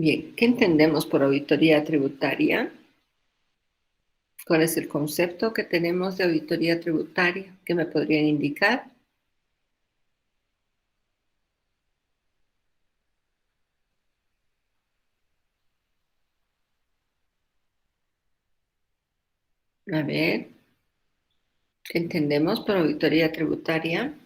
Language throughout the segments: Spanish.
Bien, ¿qué entendemos por auditoría tributaria? ¿Cuál es el concepto que tenemos de auditoría tributaria? ¿Qué me podrían indicar? A ver, ¿qué entendemos por auditoría tributaria?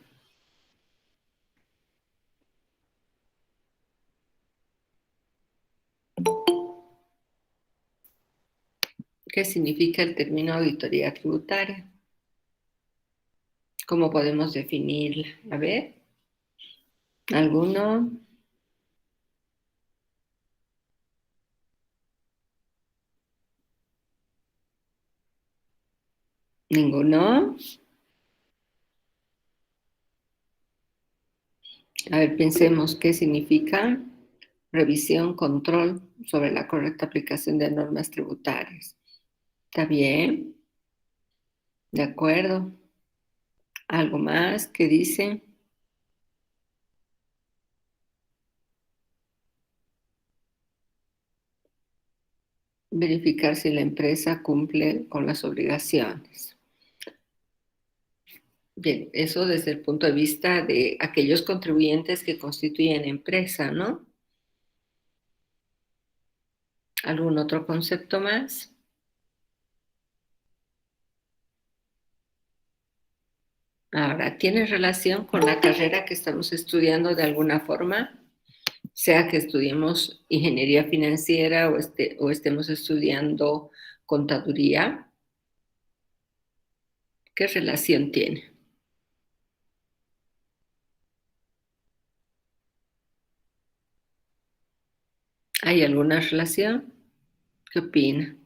¿Qué significa el término auditoría tributaria? ¿Cómo podemos definirla? A ver, ¿alguno? ¿Ninguno? A ver, pensemos qué significa revisión, control sobre la correcta aplicación de normas tributarias. ¿Está bien? ¿De acuerdo? ¿Algo más que dice? Verificar si la empresa cumple con las obligaciones. Bien, eso desde el punto de vista de aquellos contribuyentes que constituyen empresa, ¿no? ¿Algún otro concepto más? Ahora, ¿tiene relación con la carrera que estamos estudiando de alguna forma? Sea que estudiemos ingeniería financiera o estemos estudiando contaduría. ¿Qué relación tiene? ¿Hay alguna relación? ¿Qué opina?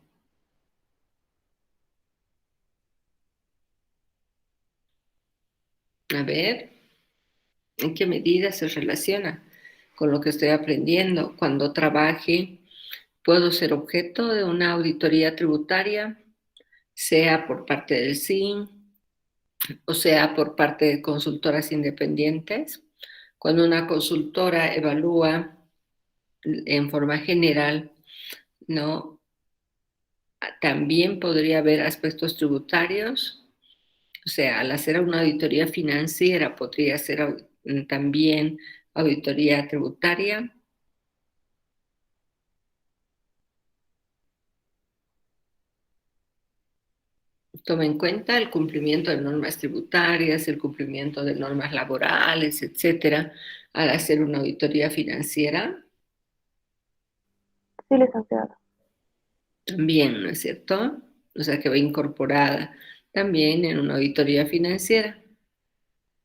A ver, ¿en qué medida se relaciona con lo que estoy aprendiendo? Cuando trabaje, ¿puedo ser objeto de una auditoría tributaria, sea por parte del SIN o sea por parte de consultoras independientes? Cuando una consultora evalúa en forma general, ¿no? También podría haber aspectos tributarios, o sea, al hacer una auditoría financiera podría ser también auditoría tributaria. Toma en cuenta el cumplimiento de normas tributarias, el cumplimiento de normas laborales, etcétera, al hacer una auditoría financiera. Sí, licenciada. También, ¿no es cierto? O sea, que va incorporada también en una auditoría financiera.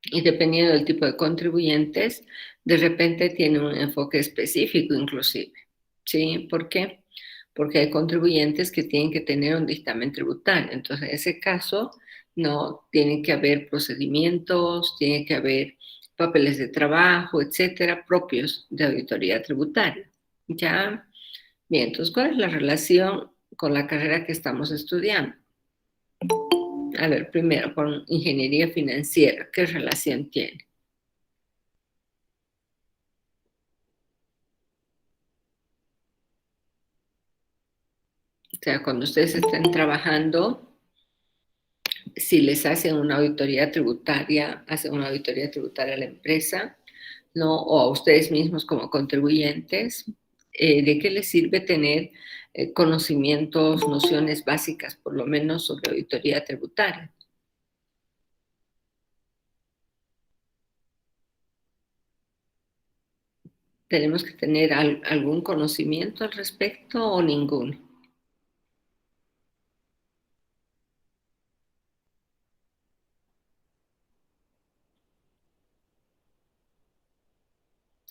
Y dependiendo del tipo de contribuyentes, de repente tiene un enfoque específico inclusive. ¿Sí? ¿Por qué? Porque hay contribuyentes que tienen que tener un dictamen tributario. Entonces, en ese caso, no tiene que haber procedimientos, tiene que haber papeles de trabajo, etcétera, propios de auditoría tributaria. ¿Ya? Bien, entonces, ¿cuál es la relación con la carrera que estamos estudiando? A ver, primero, con ingeniería financiera, ¿qué relación tiene? O sea, cuando ustedes estén trabajando, si les hacen una auditoría tributaria, hacen una auditoría tributaria a la empresa, ¿no? O a ustedes mismos como contribuyentes, ¿de qué les sirve tener conocimientos, nociones básicas, por lo menos, sobre auditoría tributaria? ¿Tenemos que tener algún conocimiento al respecto o ninguno?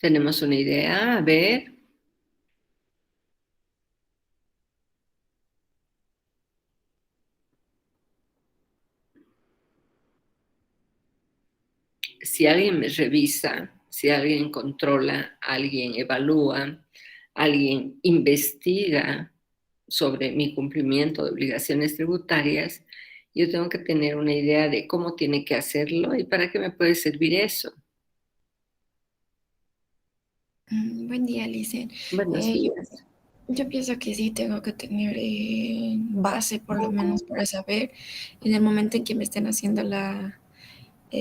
¿Tenemos una idea? A ver, si alguien me revisa, si alguien controla, alguien evalúa, alguien investiga sobre mi cumplimiento de obligaciones tributarias, yo tengo que tener una idea de cómo tiene que hacerlo y para qué me puede servir eso. Buen día, Licen. Buenos Yo, días. yo pienso que sí tengo que tener base, por lo menos, para saber en el momento en que me estén haciendo la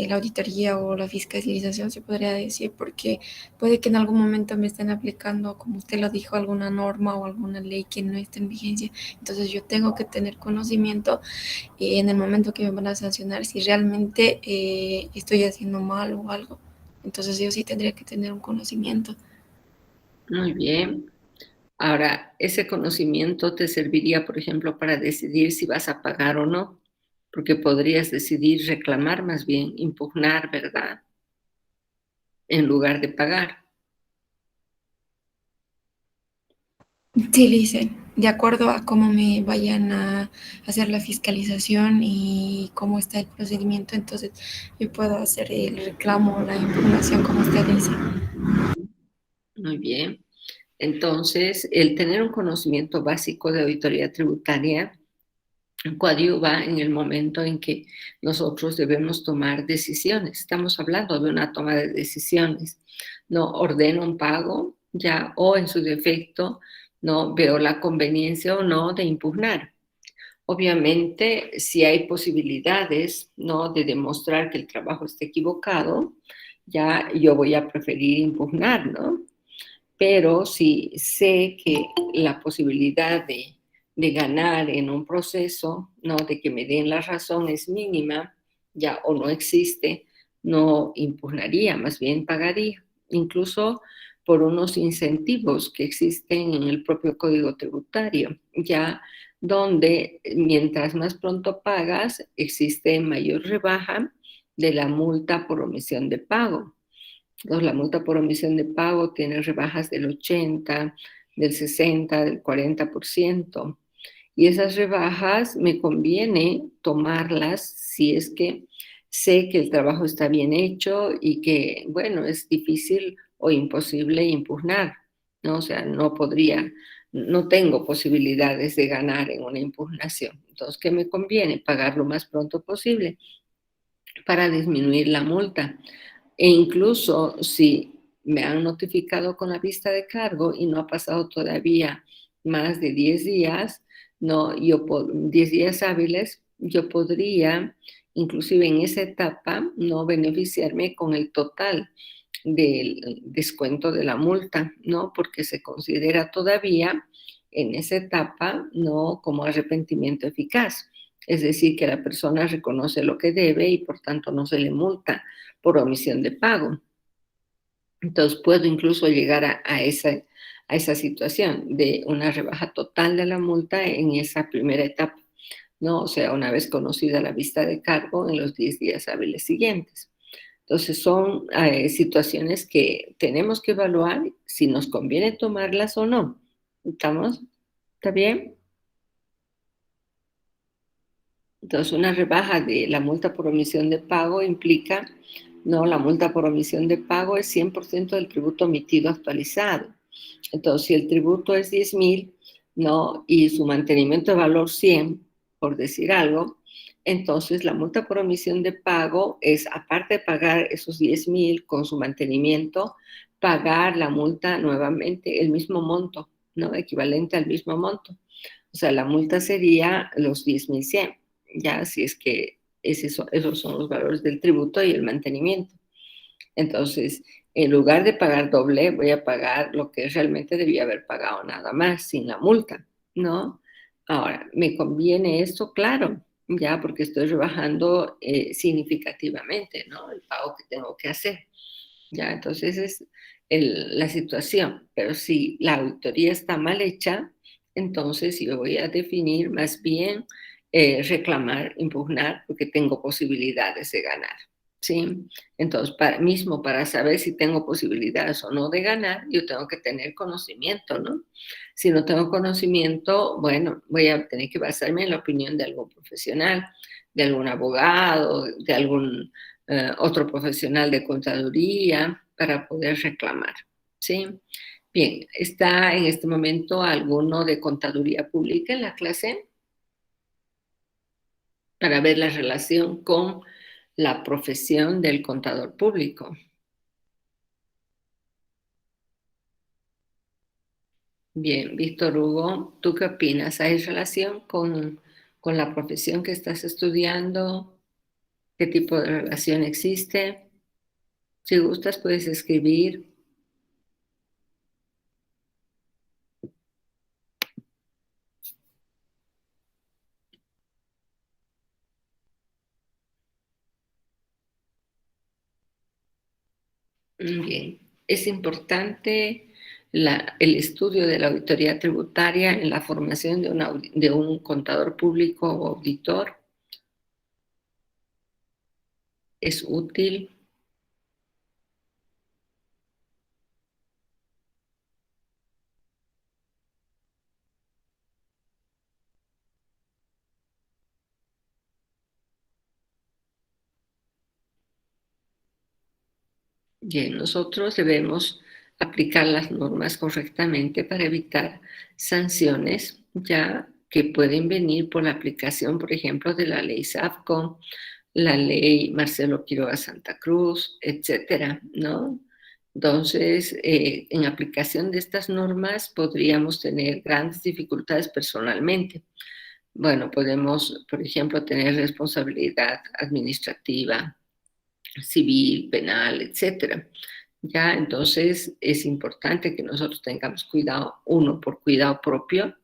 auditoría o la fiscalización, se podría decir, porque puede que en algún momento me estén aplicando, como usted lo dijo, alguna norma o alguna ley que no esté en vigencia. Entonces yo tengo que tener conocimiento en el momento que me van a sancionar si realmente estoy haciendo mal o algo. Entonces yo sí tendría que tener un conocimiento. Muy bien. Ahora, ese conocimiento te serviría, por ejemplo, para decidir si vas a pagar o no, porque podrías decidir reclamar más bien, impugnar, ¿verdad? En lugar de pagar. Sí, le dicen, de acuerdo a cómo me vayan a hacer la fiscalización y cómo está el procedimiento, entonces yo puedo hacer el reclamo, la impugnación, como usted dice. Muy bien. Entonces, el tener un conocimiento básico de auditoría tributaria coadyuva en el momento en que nosotros debemos tomar decisiones. Estamos hablando de una toma de decisiones. No ordeno un pago ya o en su defecto no veo la conveniencia o no de impugnar. Obviamente, si hay posibilidades no de demostrar que el trabajo está equivocado, ya yo voy a preferir impugnar, ¿no? Pero si sé que la posibilidad de ganar en un proceso, ¿no? De que me den la razón es mínima, ya o no existe, no impugnaría, más bien pagaría, incluso por unos incentivos que existen en el propio Código Tributario, ya donde mientras más pronto pagas, existe mayor rebaja de la multa por omisión de pago. Entonces, la multa por omisión de pago tiene rebajas del 80, del 60, del 40%. Y esas rebajas me conviene tomarlas si es que sé que el trabajo está bien hecho y que, bueno, es difícil o imposible impugnar, ¿no? O sea, no podría, no tengo posibilidades de ganar en una impugnación. Entonces, ¿qué me conviene? Pagar lo más pronto posible para disminuir la multa. E incluso si me han notificado con la vista de cargo y no ha pasado todavía más de 10 días, no, 10 días hábiles, yo podría, inclusive en esa etapa, no beneficiarme con el total del descuento de la multa, ¿no? Porque se considera todavía en esa etapa, ¿no? Como arrepentimiento eficaz. Es decir, que la persona reconoce lo que debe y por tanto no se le multa por omisión de pago. Entonces puedo incluso llegar a esa situación de una rebaja total de la multa en esa primera etapa, ¿no? O sea, una vez conocida la vista de cargo en los 10 días hábiles siguientes. Entonces son situaciones que tenemos que evaluar si nos conviene tomarlas o no. ¿Estamos? ¿Está bien? Entonces, una rebaja de la multa por omisión de pago implica, no, la multa por omisión de pago es 100% del tributo omitido actualizado. Entonces, si el tributo es 10,000, no, y su mantenimiento de valor 100, por decir algo, entonces la multa por omisión de pago es, aparte de pagar esos 10,000 con su mantenimiento, pagar la multa nuevamente, el mismo monto, ¿no? Equivalente al mismo monto. O sea, la multa sería los 10,100, ya si es que esos son los valores del tributo y el mantenimiento. Entonces, en lugar de pagar doble, voy a pagar lo que realmente debía haber pagado nada más, sin la multa, ¿no? Ahora, ¿me conviene esto? Claro, ya porque estoy rebajando significativamente, ¿no? El pago que tengo que hacer. Ya, entonces es la situación. Pero si la auditoría está mal hecha, entonces yo voy a definir más bien reclamar, impugnar, porque tengo posibilidades de ganar. ¿Sí? Entonces, mismo para saber si tengo posibilidades o no de ganar, yo tengo que tener conocimiento, ¿no? Si no tengo conocimiento, bueno, voy a tener que basarme en la opinión de algún profesional, de algún abogado, de algún otro profesional de contaduría para poder reclamar. ¿Sí? Bien, ¿está en este momento alguno de contaduría pública en la clase para ver la relación con la profesión del contador público? Bien, Víctor Hugo, ¿tú qué opinas? ¿Hay relación con la profesión que estás estudiando? ¿Qué tipo de relación existe? Si gustas, puedes escribir. Bien, es importante el estudio de la auditoría tributaria en la formación de un contador público o auditor. Es útil. Bien, nosotros debemos aplicar las normas correctamente para evitar sanciones ya que pueden venir por la aplicación, por ejemplo, de la ley SAFCO, la ley Marcelo Quiroga Santa Cruz, etcétera, ¿no? Entonces, en aplicación de estas normas podríamos tener grandes dificultades personalmente. Bueno, podemos, por ejemplo, tener responsabilidad administrativa, civil, penal, etcétera. Ya, entonces es importante que nosotros tengamos cuidado, uno, por cuidado propio,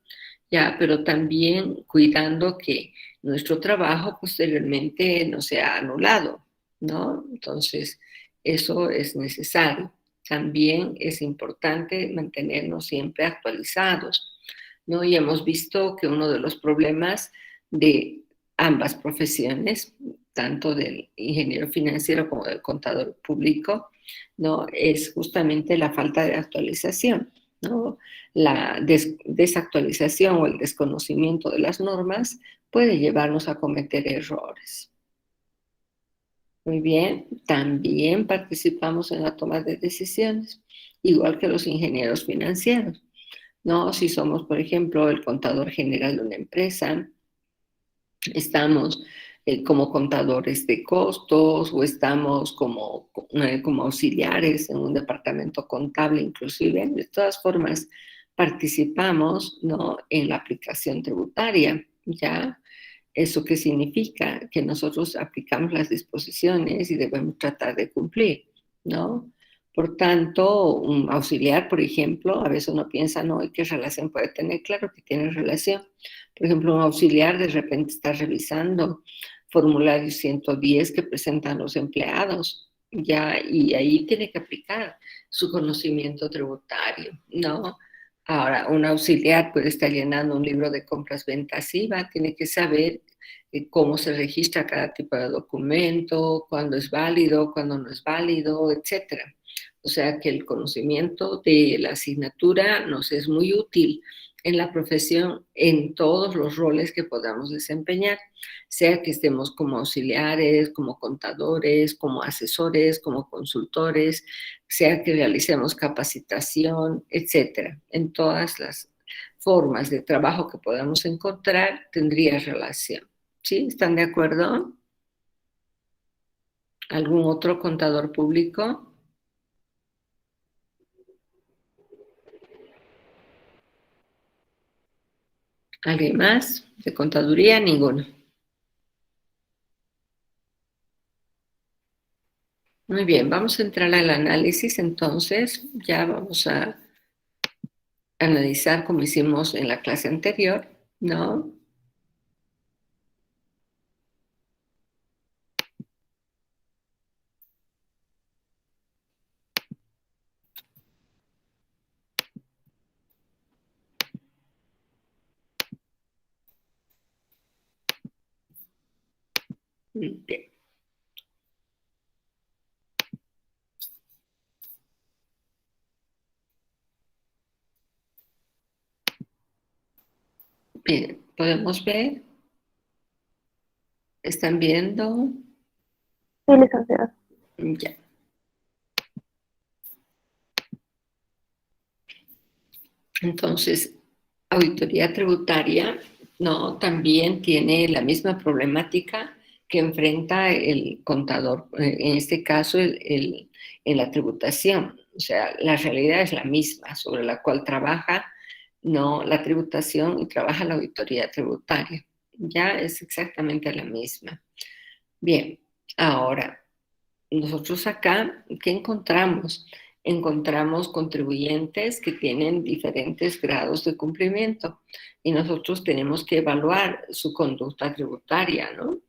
ya, pero también cuidando que nuestro trabajo posteriormente no sea anulado, ¿no? Entonces, eso es necesario. También es importante mantenernos siempre actualizados, ¿no? Y hemos visto que uno de los problemas de ambas profesiones, tanto del ingeniero financiero como del contador público, ¿no? Es justamente la falta de actualización, ¿no? La desactualización o el desconocimiento de las normas puede llevarnos a cometer errores. Muy bien, también participamos en la toma de decisiones, igual que los ingenieros financieros, ¿no? Si somos, por ejemplo, el contador general de una empresa, estamos como contadores de costos o estamos como auxiliares en un departamento contable inclusive. De todas formas, participamos, ¿no?, en la aplicación tributaria, ¿ya? ¿Eso qué significa? Que nosotros aplicamos las disposiciones y debemos tratar de cumplir, ¿no? Por tanto, un auxiliar, por ejemplo, a veces uno piensa, no, ¿y qué relación puede tener? Claro que tiene relación. Por ejemplo, un auxiliar de repente está revisando formulario 110 que presentan los empleados, ya, y ahí tiene que aplicar su conocimiento tributario, ¿no? Ahora, un auxiliar puede estar llenando un libro de compras, ventas, IVA, tiene que saber cómo se registra cada tipo de documento, cuándo es válido, cuándo no es válido, etcétera. O sea que el conocimiento de la asignatura nos es muy útil en la profesión, en todos los roles que podamos desempeñar, sea que estemos como auxiliares, como contadores, como asesores, como consultores, sea que realicemos capacitación, etcétera. En todas las formas de trabajo que podamos encontrar, tendría relación. ¿Sí? ¿Están de acuerdo? ¿Algún otro contador público? ¿Alguien más? ¿De contaduría? Ninguno. Muy bien, vamos a entrar al análisis entonces. Ya vamos a analizar como hicimos en la clase anterior, ¿no? Bien. Bien, podemos ver, ¿están viendo? Sí, licenciada. Ya. Entonces, auditoría tributaria, ¿no? También tiene la misma problemática que enfrenta el contador, en este caso en la tributación. O sea, la realidad es la misma sobre la cual trabaja no la tributación y trabaja la auditoría tributaria. Ya es exactamente la misma. Bien, ahora, nosotros acá, ¿qué encontramos? Encontramos contribuyentes que tienen diferentes grados de cumplimiento y nosotros tenemos que evaluar su conducta tributaria, ¿no?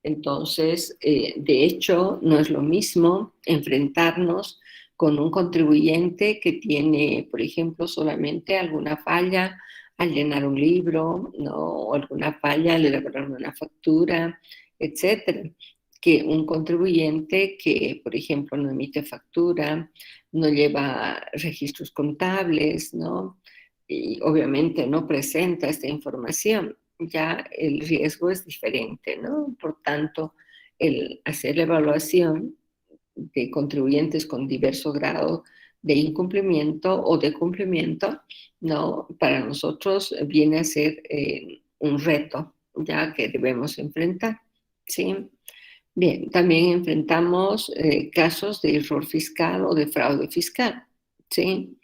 Entonces, de hecho, no es lo mismo enfrentarnos con un contribuyente que tiene, por ejemplo, solamente alguna falla al llenar un libro, ¿no? O alguna falla al elaborar una factura, etcétera, que un contribuyente que, por ejemplo, no emite factura, no lleva registros contables, ¿no? Y obviamente no presenta esta información. Ya el riesgo es diferente, ¿no? Por tanto, el hacer la evaluación de contribuyentes con diverso grado de incumplimiento o de cumplimiento, ¿no? Para nosotros viene a ser un reto, ya que debemos enfrentar, ¿sí? Bien, también enfrentamos casos de error fiscal o de fraude fiscal, ¿sí?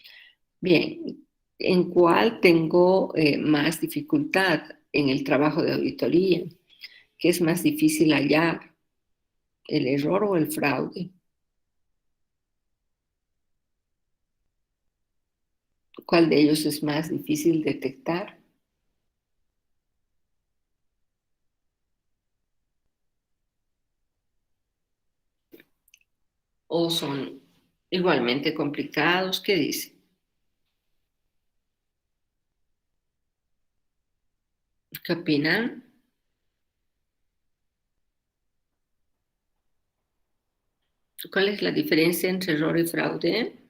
Bien, ¿en cuál tengo más dificultad en el trabajo de auditoría? ¿Qué es más difícil hallar, el error o el fraude? ¿Cuál de ellos es más difícil detectar? ¿O son igualmente complicados? ¿Qué dice? ¿Qué opinan? ¿Cuál es la diferencia entre error y fraude?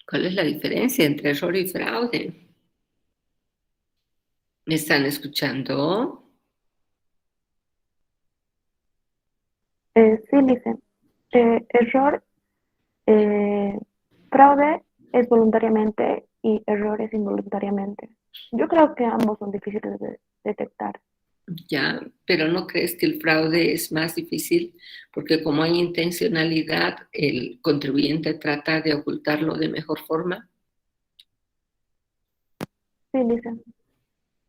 ¿Cuál es la diferencia entre error y fraude? ¿Me están escuchando? Sí, Lice. Error, eh, fraude es voluntariamente y error es involuntariamente. Yo creo que ambos son difíciles de detectar. Ya, pero ¿no crees que el fraude es más difícil? Porque como hay intencionalidad, el contribuyente trata de ocultarlo de mejor forma. Sí, Lice.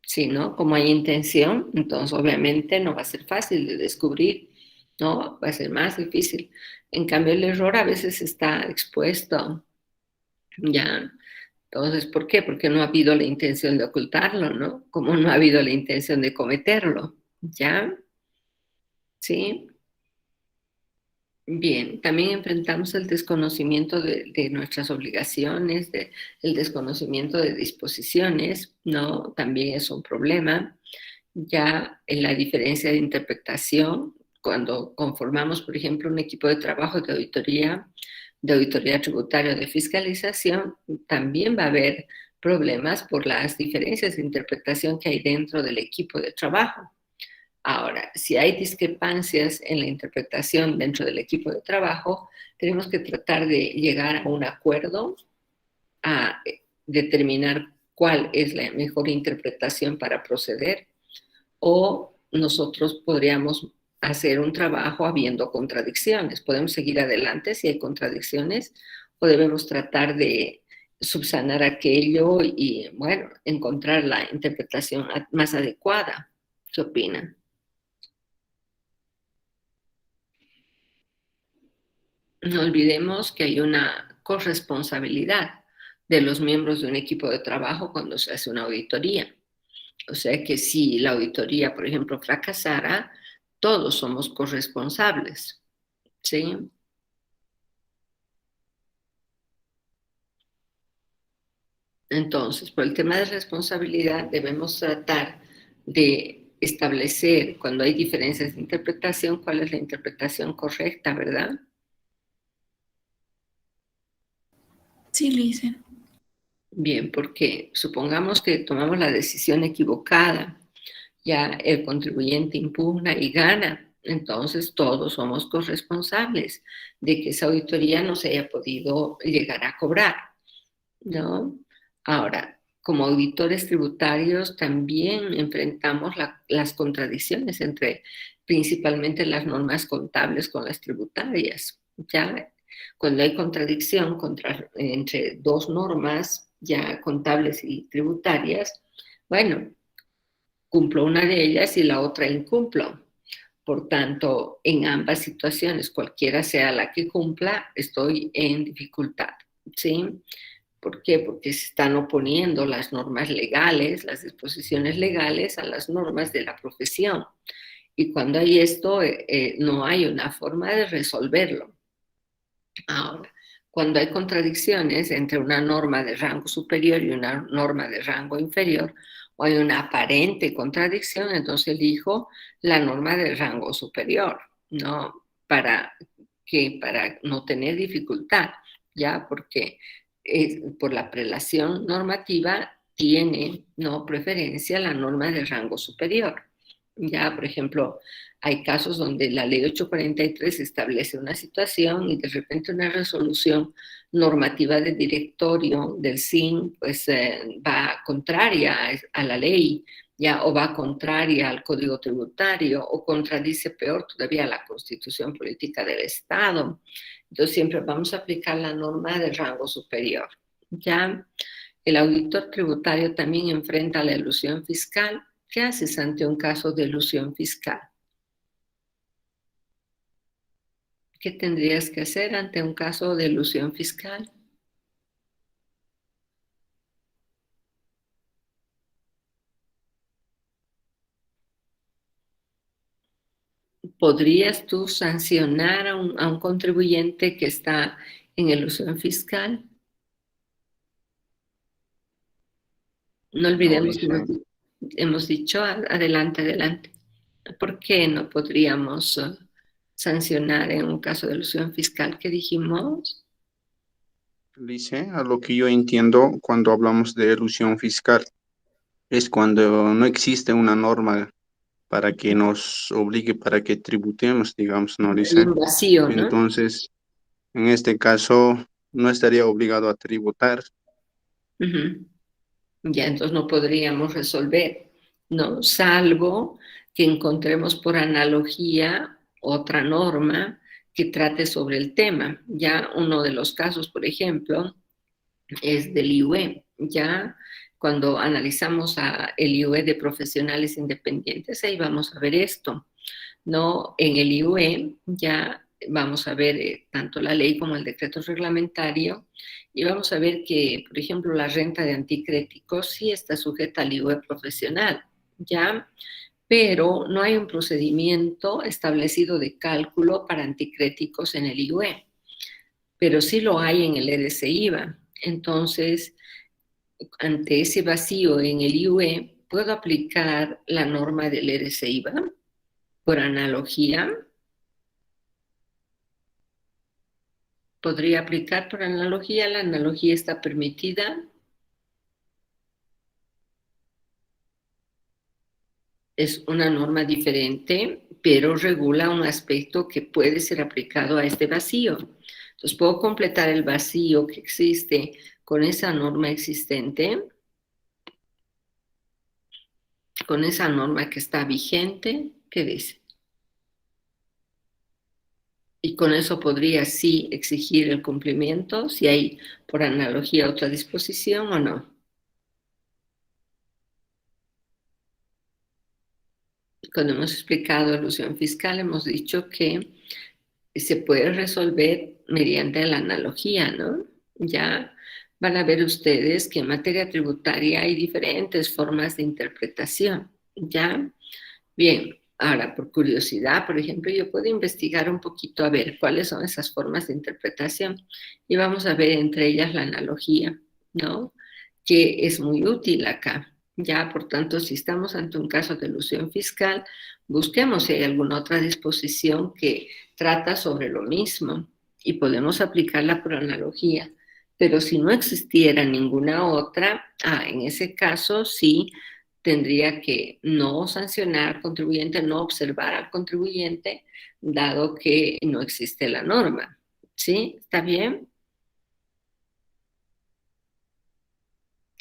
Sí, ¿no? Como hay intención, entonces obviamente no va a ser fácil de descubrir, ¿no? Va a ser más difícil. En cambio, el error a veces está expuesto, ¿ya? Entonces, ¿por qué? Porque no ha habido la intención de ocultarlo, ¿no? Como no ha habido la intención de cometerlo, ¿ya? ¿Sí? Bien, también enfrentamos el desconocimiento de nuestras obligaciones, el desconocimiento de disposiciones, ¿no? También es un problema. Ya en la diferencia de interpretación, cuando conformamos, por ejemplo, un equipo de trabajo de auditoría tributaria o de fiscalización, también va a haber problemas por las diferencias de interpretación que hay dentro del equipo de trabajo. Ahora, si hay discrepancias en la interpretación dentro del equipo de trabajo, tenemos que tratar de llegar a un acuerdo, a determinar cuál es la mejor interpretación para proceder, o nosotros podríamos hacer un trabajo habiendo contradicciones. Podemos seguir adelante si hay contradicciones o debemos tratar de subsanar aquello y, bueno, encontrar la interpretación más adecuada. ¿Qué opinan? No olvidemos que hay una corresponsabilidad de los miembros de un equipo de trabajo cuando se hace una auditoría. O sea que si la auditoría, por ejemplo, fracasara, todos somos corresponsables, ¿sí? Entonces, por el tema de responsabilidad, debemos tratar de establecer, cuando hay diferencias de interpretación, cuál es la interpretación correcta, ¿verdad? Sí, Lice. Bien, porque supongamos que tomamos la decisión equivocada, ya el contribuyente impugna y gana, entonces todos somos corresponsables de que esa auditoría no se haya podido llegar a cobrar, ¿no? Ahora, como auditores tributarios también enfrentamos las contradicciones entre principalmente las normas contables con las tributarias. Ya cuando hay contradicción entre dos normas ya contables y tributarias, bueno, cumplo una de ellas y la otra incumplo. Por tanto, en ambas situaciones, cualquiera sea la que cumpla, estoy en dificultad, ¿sí? ¿Por qué? Porque se están oponiendo las normas legales, las disposiciones legales a las normas de la profesión. Y cuando hay esto, no hay una forma de resolverlo. Ahora, cuando hay contradicciones entre una norma de rango superior y una norma de rango inferior, o hay una aparente contradicción, entonces elijo la norma de rango superior, ¿no? Para no tener dificultad, ¿ya? Porque por la prelación normativa tiene, ¿no?, preferencia la norma de rango superior. Ya, por ejemplo, hay casos donde la ley 843 establece una situación y de repente una resolución normativa del directorio del SIN pues va contraria a la ley, ya, o va contraria al Código Tributario o contradice peor todavía la Constitución Política del Estado. Entonces siempre vamos a aplicar la norma de rango superior. Ya, el auditor tributario también enfrenta la elusión fiscal. ¿Qué haces ante un caso de elusión fiscal? ¿Qué tendrías que hacer ante un caso de elusión fiscal? ¿Podrías tú sancionar a un contribuyente que está en elusión fiscal? No No, olvidemos que dice. hemos dicho, adelante, adelante. ¿Por qué no podríamos sancionar en un caso de elusión fiscal? ¿Qué dijimos? Dice, a lo que yo entiendo cuando hablamos de elusión fiscal, es cuando no existe una norma para que nos obligue, para que tributemos, digamos, ¿no? Hay Dice. un vacío, ¿no? Entonces, en este caso, no estaría obligado a tributar. Ujú. Ya, entonces no podríamos resolver, ¿no? Salvo que encontremos por analogía otra norma que trate sobre el tema. Ya uno de los casos, por ejemplo, es del IUE. Ya cuando analizamos el IUE de profesionales independientes, ahí vamos a ver esto, ¿no? En el IUE ya vamos a ver tanto la ley como el decreto reglamentario y vamos a ver que, por ejemplo, la renta de anticréticos sí está sujeta al IUE profesional, ¿ya? Pero no hay un procedimiento establecido de cálculo para anticréticos en el IUE, pero sí lo hay en el EDC-IVA. Entonces, ante ese vacío en el IUE, ¿puedo aplicar la norma del EDC-IVA? Por analogía, podría aplicar por analogía. La analogía está permitida. Es una norma diferente, pero regula un aspecto que puede ser aplicado a este vacío. Entonces, puedo completar el vacío que existe con esa norma existente, con esa norma que está vigente, ¿qué dice? Y con eso podría sí exigir el cumplimiento, si hay por analogía otra disposición o no. Cuando hemos explicado elusión fiscal, hemos dicho que se puede resolver mediante la analogía, ¿no? Ya van a ver ustedes que en materia tributaria hay diferentes formas de interpretación, ¿ya? Bien, ahora por curiosidad, por ejemplo, yo puedo investigar un poquito a ver cuáles son esas formas de interpretación y vamos a ver entre ellas la analogía, ¿no? Que es muy útil acá. Ya, por tanto, si estamos ante un caso de elusión fiscal, busquemos si hay alguna otra disposición que trata sobre lo mismo y podemos aplicarla por analogía. Pero si no existiera ninguna otra, en ese caso sí tendría que no sancionar al contribuyente, no observar al contribuyente, dado que no existe la norma. ¿Sí? ¿Está bien?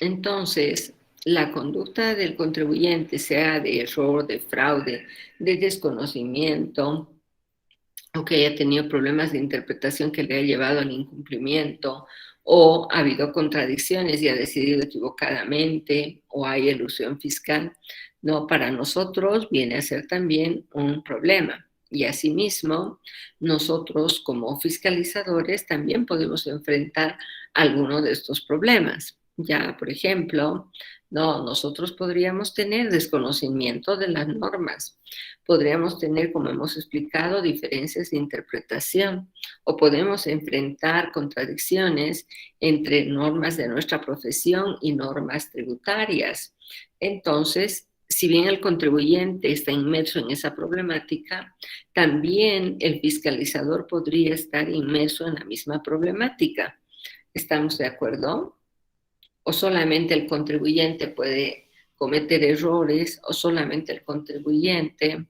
Entonces, la conducta del contribuyente, sea de error, de fraude, de desconocimiento, o que haya tenido problemas de interpretación que le ha llevado al incumplimiento, o ha habido contradicciones y ha decidido equivocadamente, o hay elusión fiscal, no, para nosotros viene a ser también un problema. Y asimismo, nosotros como fiscalizadores también podemos enfrentar algunos de estos problemas. Ya, por ejemplo, no, nosotros podríamos tener desconocimiento de las normas, podríamos tener, como hemos explicado, diferencias de interpretación o podemos enfrentar contradicciones entre normas de nuestra profesión y normas tributarias. Entonces, si bien el contribuyente está inmerso en esa problemática, también el fiscalizador podría estar inmerso en la misma problemática. ¿Estamos de acuerdo? ¿O solamente el contribuyente puede cometer errores o solamente el contribuyente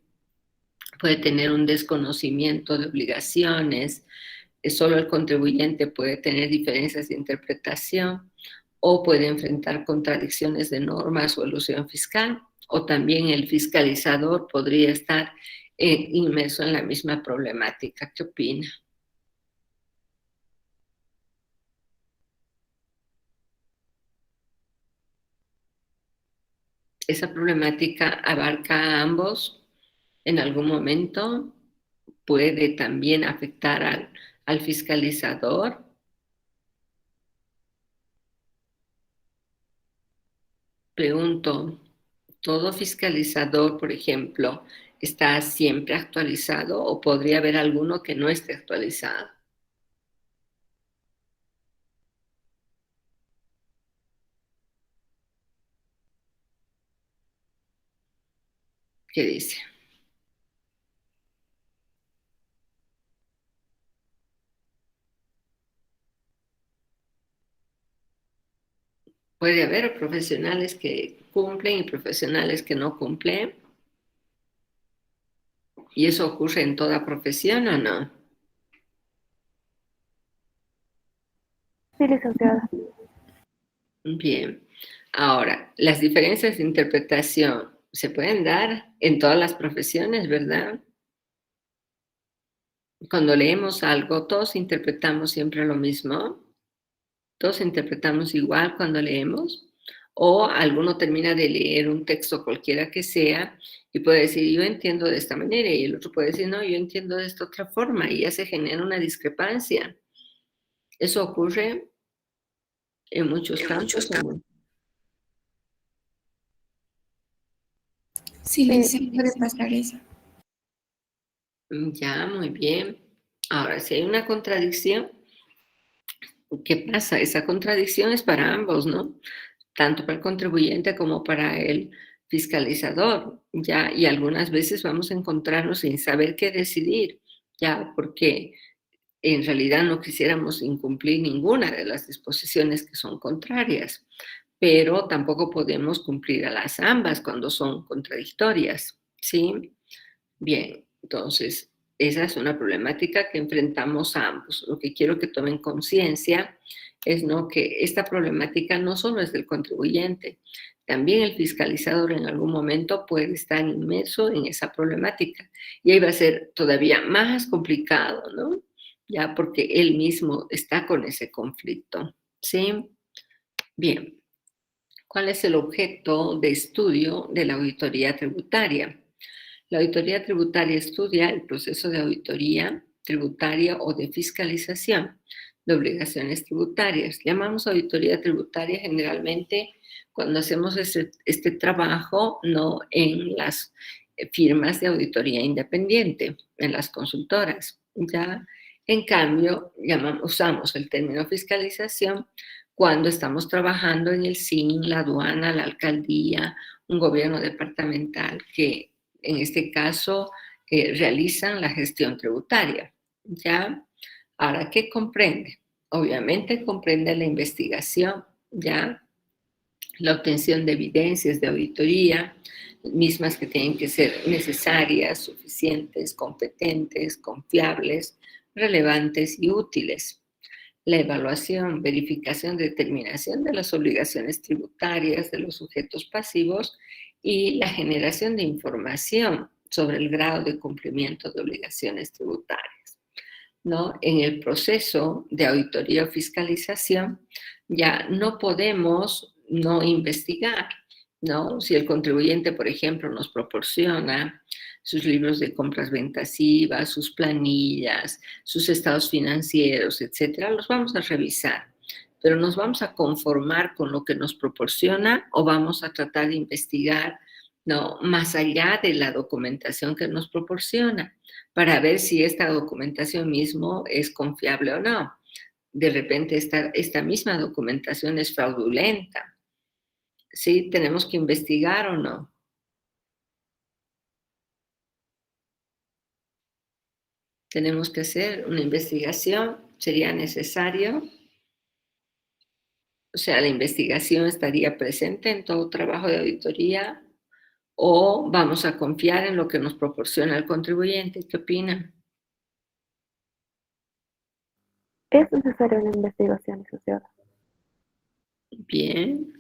puede tener un desconocimiento de obligaciones, solo el contribuyente puede tener diferencias de interpretación o puede enfrentar contradicciones de normas o elusión fiscal, o también el fiscalizador podría estar inmerso en la misma problemática? ¿Qué opina? Esa problemática abarca a ambos en algún momento, puede también afectar al fiscalizador. Pregunto, ¿todo fiscalizador, por ejemplo, está siempre actualizado o podría haber alguno que no esté actualizado? ¿Qué dice? Puede haber profesionales que cumplen y profesionales que no cumplen. ¿Y eso ocurre en toda profesión o no? Sí, licenciada. Bien. Ahora, las diferencias de interpretación se pueden dar en todas las profesiones, ¿verdad? Cuando leemos algo, todos interpretamos siempre lo mismo. Todos interpretamos igual cuando leemos. O alguno termina de leer un texto cualquiera que sea y puede decir, yo entiendo de esta manera, y el otro puede decir, no, yo entiendo de esta otra forma, y ya se genera una discrepancia. Eso ocurre en muchos campos. Sí, Sí, sí puede pasar eso. Ya, muy bien. Ahora, si hay una contradicción, ¿qué pasa? Esa contradicción es para ambos, ¿no? Tanto para el contribuyente como para el fiscalizador, ya, y algunas veces vamos a encontrarnos sin saber qué decidir, ya, porque en realidad no quisiéramos incumplir ninguna de las disposiciones que son contrarias, pero tampoco podemos cumplir a las ambas cuando son contradictorias, ¿sí? Bien, entonces, esa es una problemática que enfrentamos a ambos. Lo que quiero que tomen conciencia es, ¿no?, que esta problemática no solo es del contribuyente, también el fiscalizador en algún momento puede estar inmerso en esa problemática. Y ahí va a ser todavía más complicado, ¿no? Ya porque él mismo está con ese conflicto, ¿sí? Bien, ¿cuál es el objeto de estudio de la auditoría tributaria? La auditoría tributaria estudia el proceso de auditoría tributaria o de fiscalización de obligaciones tributarias. Llamamos auditoría tributaria generalmente cuando hacemos este trabajo, no en las firmas de auditoría independiente, en las consultoras. Ya, en cambio, usamos el término fiscalización cuando estamos trabajando en el SIN, la aduana, la alcaldía, un gobierno departamental que en este caso realizan la gestión tributaria. ¿Ya? Ahora, ¿qué comprende? Obviamente comprende la investigación, ¿ya? La obtención de evidencias de auditoría, mismas que tienen que ser necesarias, suficientes, competentes, confiables, relevantes y útiles. la evaluación, verificación, determinación de las obligaciones tributarias de los sujetos pasivos y la generación de información sobre el grado de cumplimiento de obligaciones tributarias, ¿no? En el proceso de auditoría o fiscalización ya no podemos no investigar, ¿no? Si el contribuyente, por ejemplo, nos proporciona sus libros de compras ventas IVA, sus planillas, sus estados financieros, etcétera, los vamos a revisar. Pero nos vamos a conformar con lo que nos proporciona o vamos a tratar de investigar, ¿no? Más allá de la documentación que nos proporciona, para ver si esta documentación mismo es confiable o no. De repente esta misma documentación es fraudulenta. ¿Sí? Tenemos que investigar o no. Tenemos que hacer una investigación, sería necesario. O sea, la investigación estaría presente en todo trabajo de auditoría o vamos a confiar en lo que nos proporciona el contribuyente. ¿Qué opinan? Es necesaria una investigación, licenciada. Bien.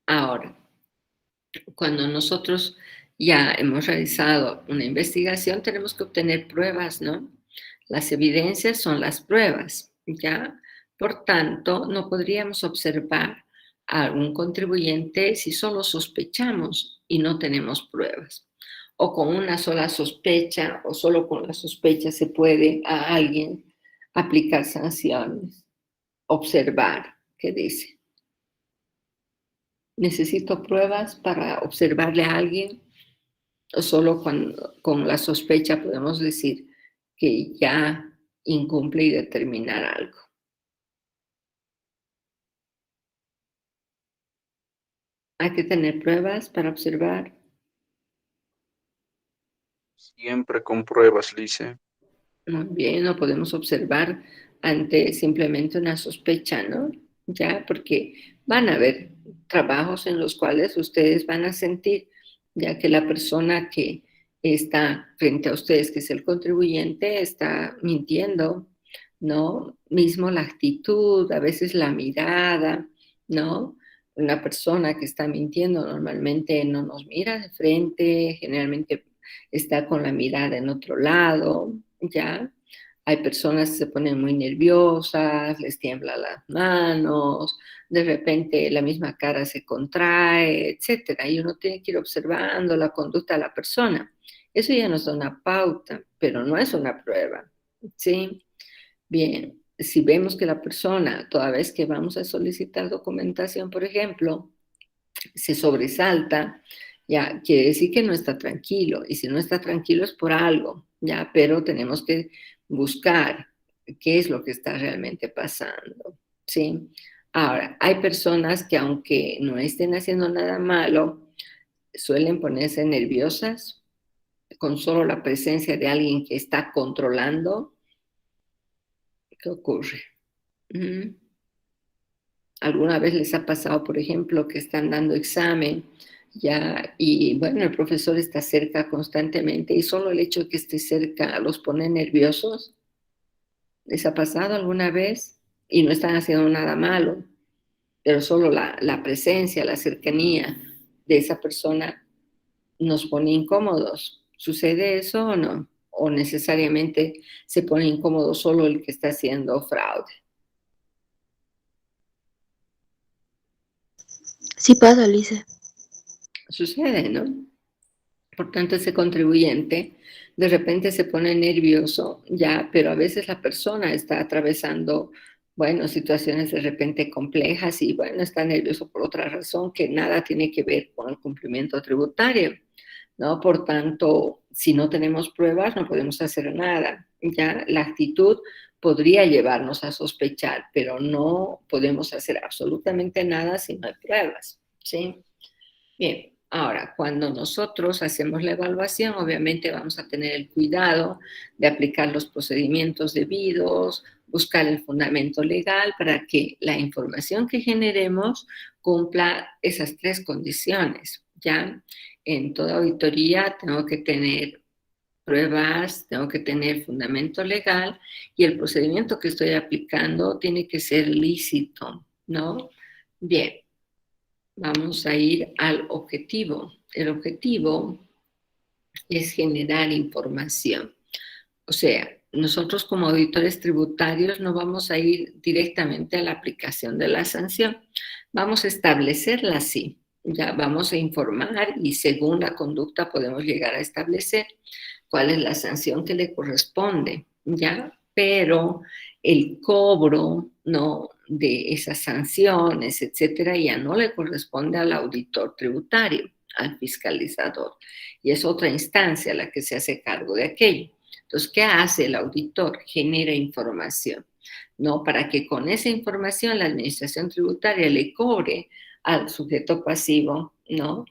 Ahora, cuando nosotros ya hemos realizado una investigación, tenemos que obtener pruebas, ¿no? Las evidencias son las pruebas, ¿ya? Por tanto, no podríamos observar a algún contribuyente si solo sospechamos y no tenemos pruebas. O con una sola sospecha o solo con la sospecha se puede a alguien aplicar sanciones. Observar, ¿qué dice? ¿Necesito pruebas para observarle a alguien? ¿O solo con la sospecha podemos decir que ya incumple y determinar algo? Hay que tener pruebas para observar. Siempre con pruebas, Lice. Muy bien, no podemos observar ante simplemente una sospecha, ¿no? Ya, porque van a haber trabajos en los cuales ustedes van a sentir, ya que la persona que está frente a ustedes, que es el contribuyente, está mintiendo, ¿no? Mismo la actitud, a veces la mirada, ¿no? Una persona que está mintiendo normalmente no nos mira de frente, generalmente está con la mirada en otro lado, ¿ya? Hay personas que se ponen muy nerviosas, les tiemblan las manos, de repente la misma cara se contrae, etcétera, y uno tiene que ir observando la conducta de la persona. Eso ya nos da una pauta, pero no es una prueba, ¿sí? Bien, si vemos que la persona, toda vez que vamos a solicitar documentación, por ejemplo, se sobresalta, ya quiere decir que no está tranquilo, y si no está tranquilo es por algo, ya, pero tenemos que buscar qué es lo que está realmente pasando, ¿sí? Ahora, hay personas que aunque no estén haciendo nada malo, suelen ponerse nerviosas con solo la presencia de alguien que está controlando. ¿Qué ocurre? ¿Alguna vez les ha pasado, por ejemplo, que están dando examen ya y bueno, el profesor está cerca constantemente y solo el hecho de que esté cerca los pone nerviosos? ¿Les ha pasado alguna vez? Y no están haciendo nada malo, pero solo la presencia, la cercanía de esa persona nos pone incómodos. ¿Sucede eso o no? ¿O necesariamente se pone incómodo solo el que está haciendo fraude? Sí pasa, Lice. Sucede, ¿no? Por tanto, ese contribuyente de repente se pone nervioso, ya, pero a veces la persona está atravesando, bueno, situaciones de repente complejas y, bueno, está nervioso por otra razón que nada tiene que ver con el cumplimiento tributario, ¿no? Por tanto, si no tenemos pruebas, no podemos hacer nada, ya. La actitud podría llevarnos a sospechar, pero no podemos hacer absolutamente nada si no hay pruebas, ¿sí? Bien, ahora, cuando nosotros hacemos la evaluación, obviamente vamos a tener el cuidado de aplicar los procedimientos debidos, buscar el fundamento legal para que la información que generemos cumpla esas tres condiciones, ¿ya? En toda auditoría tengo que tener pruebas, tengo que tener fundamento legal y el procedimiento que estoy aplicando tiene que ser lícito, ¿no? Bien, vamos a ir al objetivo. El objetivo es generar información. O sea, nosotros como auditores tributarios no vamos a ir directamente a la aplicación de la sanción, vamos a establecerla así. Ya vamos a informar y según la conducta podemos llegar a establecer cuál es la sanción que le corresponde, ¿ya? Pero el cobro, ¿no?, de esas sanciones, etcétera, ya no le corresponde al auditor tributario, al fiscalizador, y es otra instancia la que se hace cargo de aquello. Entonces, ¿qué hace el auditor? Genera información, ¿no? Para que con esa información la administración tributaria le cobre al sujeto pasivo, ¿no?,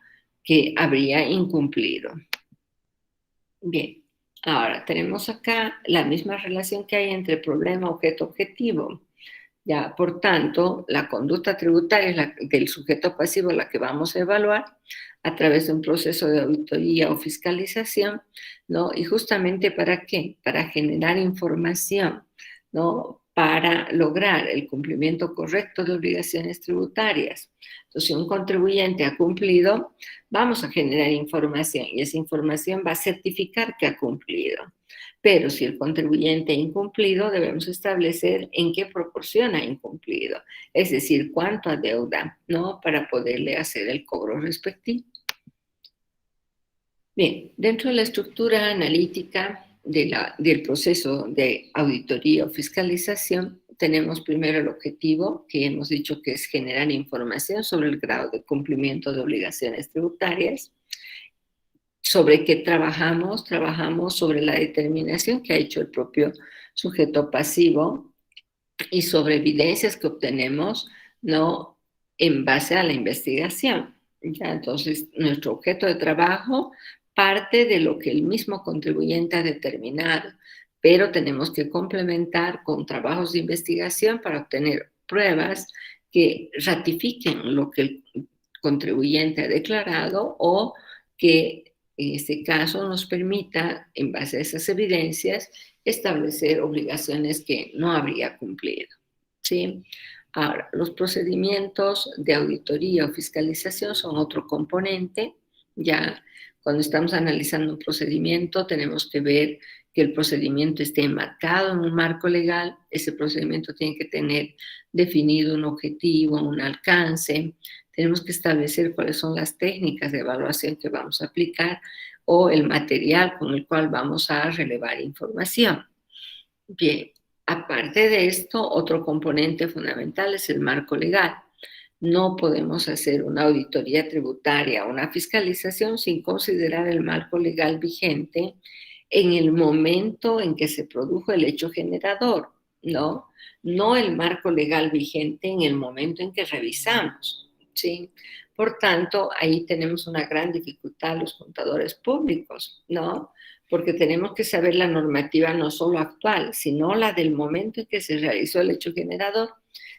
que habría incumplido. Bien, ahora tenemos acá la misma relación que hay entre problema, objeto, objetivo. Ya, por tanto, la conducta tributaria es la del sujeto pasivo la que vamos a evaluar a través de un proceso de auditoría o fiscalización, ¿no? Y justamente ¿para qué? Para generar información, ¿no? Para lograr el cumplimiento correcto de obligaciones tributarias. Entonces, si un contribuyente ha cumplido, vamos a generar información y esa información va a certificar que ha cumplido. Pero si el contribuyente ha incumplido, debemos establecer en qué proporción ha incumplido, es decir, cuánto adeuda, ¿no?, para poderle hacer el cobro respectivo. Bien, dentro de la estructura analítica del proceso de auditoría o fiscalización, tenemos primero el objetivo, que hemos dicho que es generar información sobre el grado de cumplimiento de obligaciones tributarias. ¿Sobre qué trabajamos? Trabajamos sobre la determinación que ha hecho el propio sujeto pasivo y sobre evidencias que obtenemos, ¿no?, en base a la investigación. ¿Ya? Entonces, nuestro objeto de trabajo parte de lo que el mismo contribuyente ha determinado, pero tenemos que complementar con trabajos de investigación para obtener pruebas que ratifiquen lo que el contribuyente ha declarado o que en este caso nos permita, en base a esas evidencias, establecer obligaciones que no habría cumplido, ¿sí? Ahora, los procedimientos de auditoría o fiscalización son otro componente. Ya cuando estamos analizando un procedimiento tenemos que ver que el procedimiento esté enmarcado en un marco legal. Ese procedimiento tiene que tener definido un objetivo, un alcance. Tenemos que establecer cuáles son las técnicas de evaluación que vamos a aplicar o el material con el cual vamos a relevar información. Bien, aparte de esto, otro componente fundamental es el marco legal. No podemos hacer una auditoría tributaria o una fiscalización sin considerar el marco legal vigente en el momento en que se produjo el hecho generador, ¿no? No el marco legal vigente en el momento en que revisamos, ¿sí? Por tanto, ahí tenemos una gran dificultad los contadores públicos, ¿no? Porque tenemos que saber la normativa no solo actual, sino la del momento en que se realizó el hecho generador.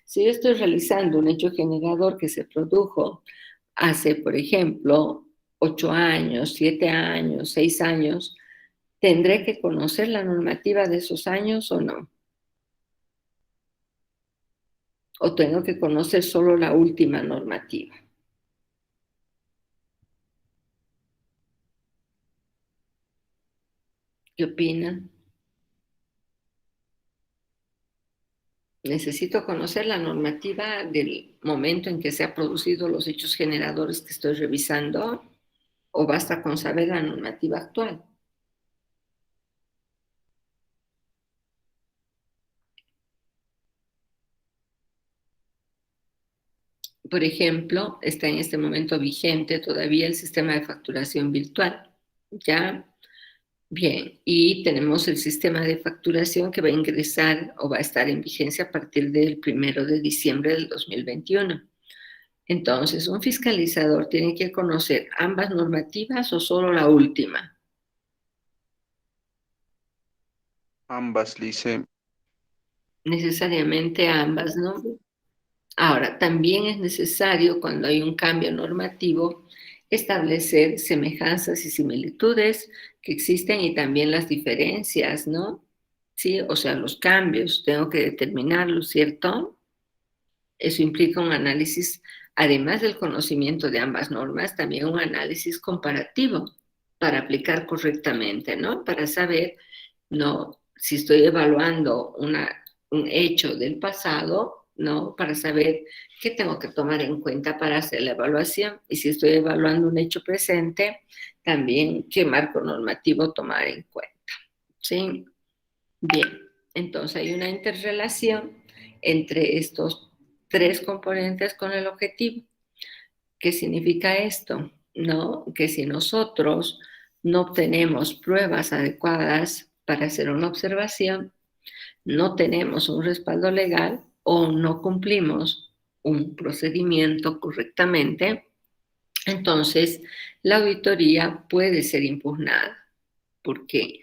Si yo estoy realizando un hecho generador que se produjo hace, por ejemplo, 8 años, 7 años, 6 años, ¿tendré que conocer la normativa de esos años o no? ¿O tengo que conocer solo la última normativa? ¿Qué opinan? Necesito conocer la normativa del momento en que se han producido los hechos generadores que estoy revisando, o basta con saber la normativa actual. Por ejemplo, está en este momento vigente todavía el sistema de facturación virtual, ¿ya? Bien, y tenemos el sistema de facturación que va a ingresar o va a estar en vigencia a partir del 1 de diciembre del 2021. Entonces, un fiscalizador tiene que conocer ambas normativas o solo la última. Ambas, Lice. Necesariamente ambas, ¿no? Ahora, también es necesario cuando hay un cambio normativo establecer semejanzas y similitudes que existen y también las diferencias, ¿no? Sí, o sea, los cambios, tengo que determinarlos, ¿cierto? Eso implica un análisis, además del conocimiento de ambas normas, también un análisis comparativo para aplicar correctamente, ¿no? Para saber, no, si estoy evaluando un hecho del pasado, ¿no? Para saber qué tengo que tomar en cuenta para hacer la evaluación. Y si estoy evaluando un hecho presente, también qué marco normativo tomar en cuenta, ¿sí? Bien, entonces hay una interrelación entre estos tres componentes con el objetivo. ¿Qué significa esto? ¿No? Que si nosotros no obtenemos pruebas adecuadas para hacer una observación, no tenemos un respaldo legal o no cumplimos un procedimiento correctamente, entonces la auditoría puede ser impugnada, porque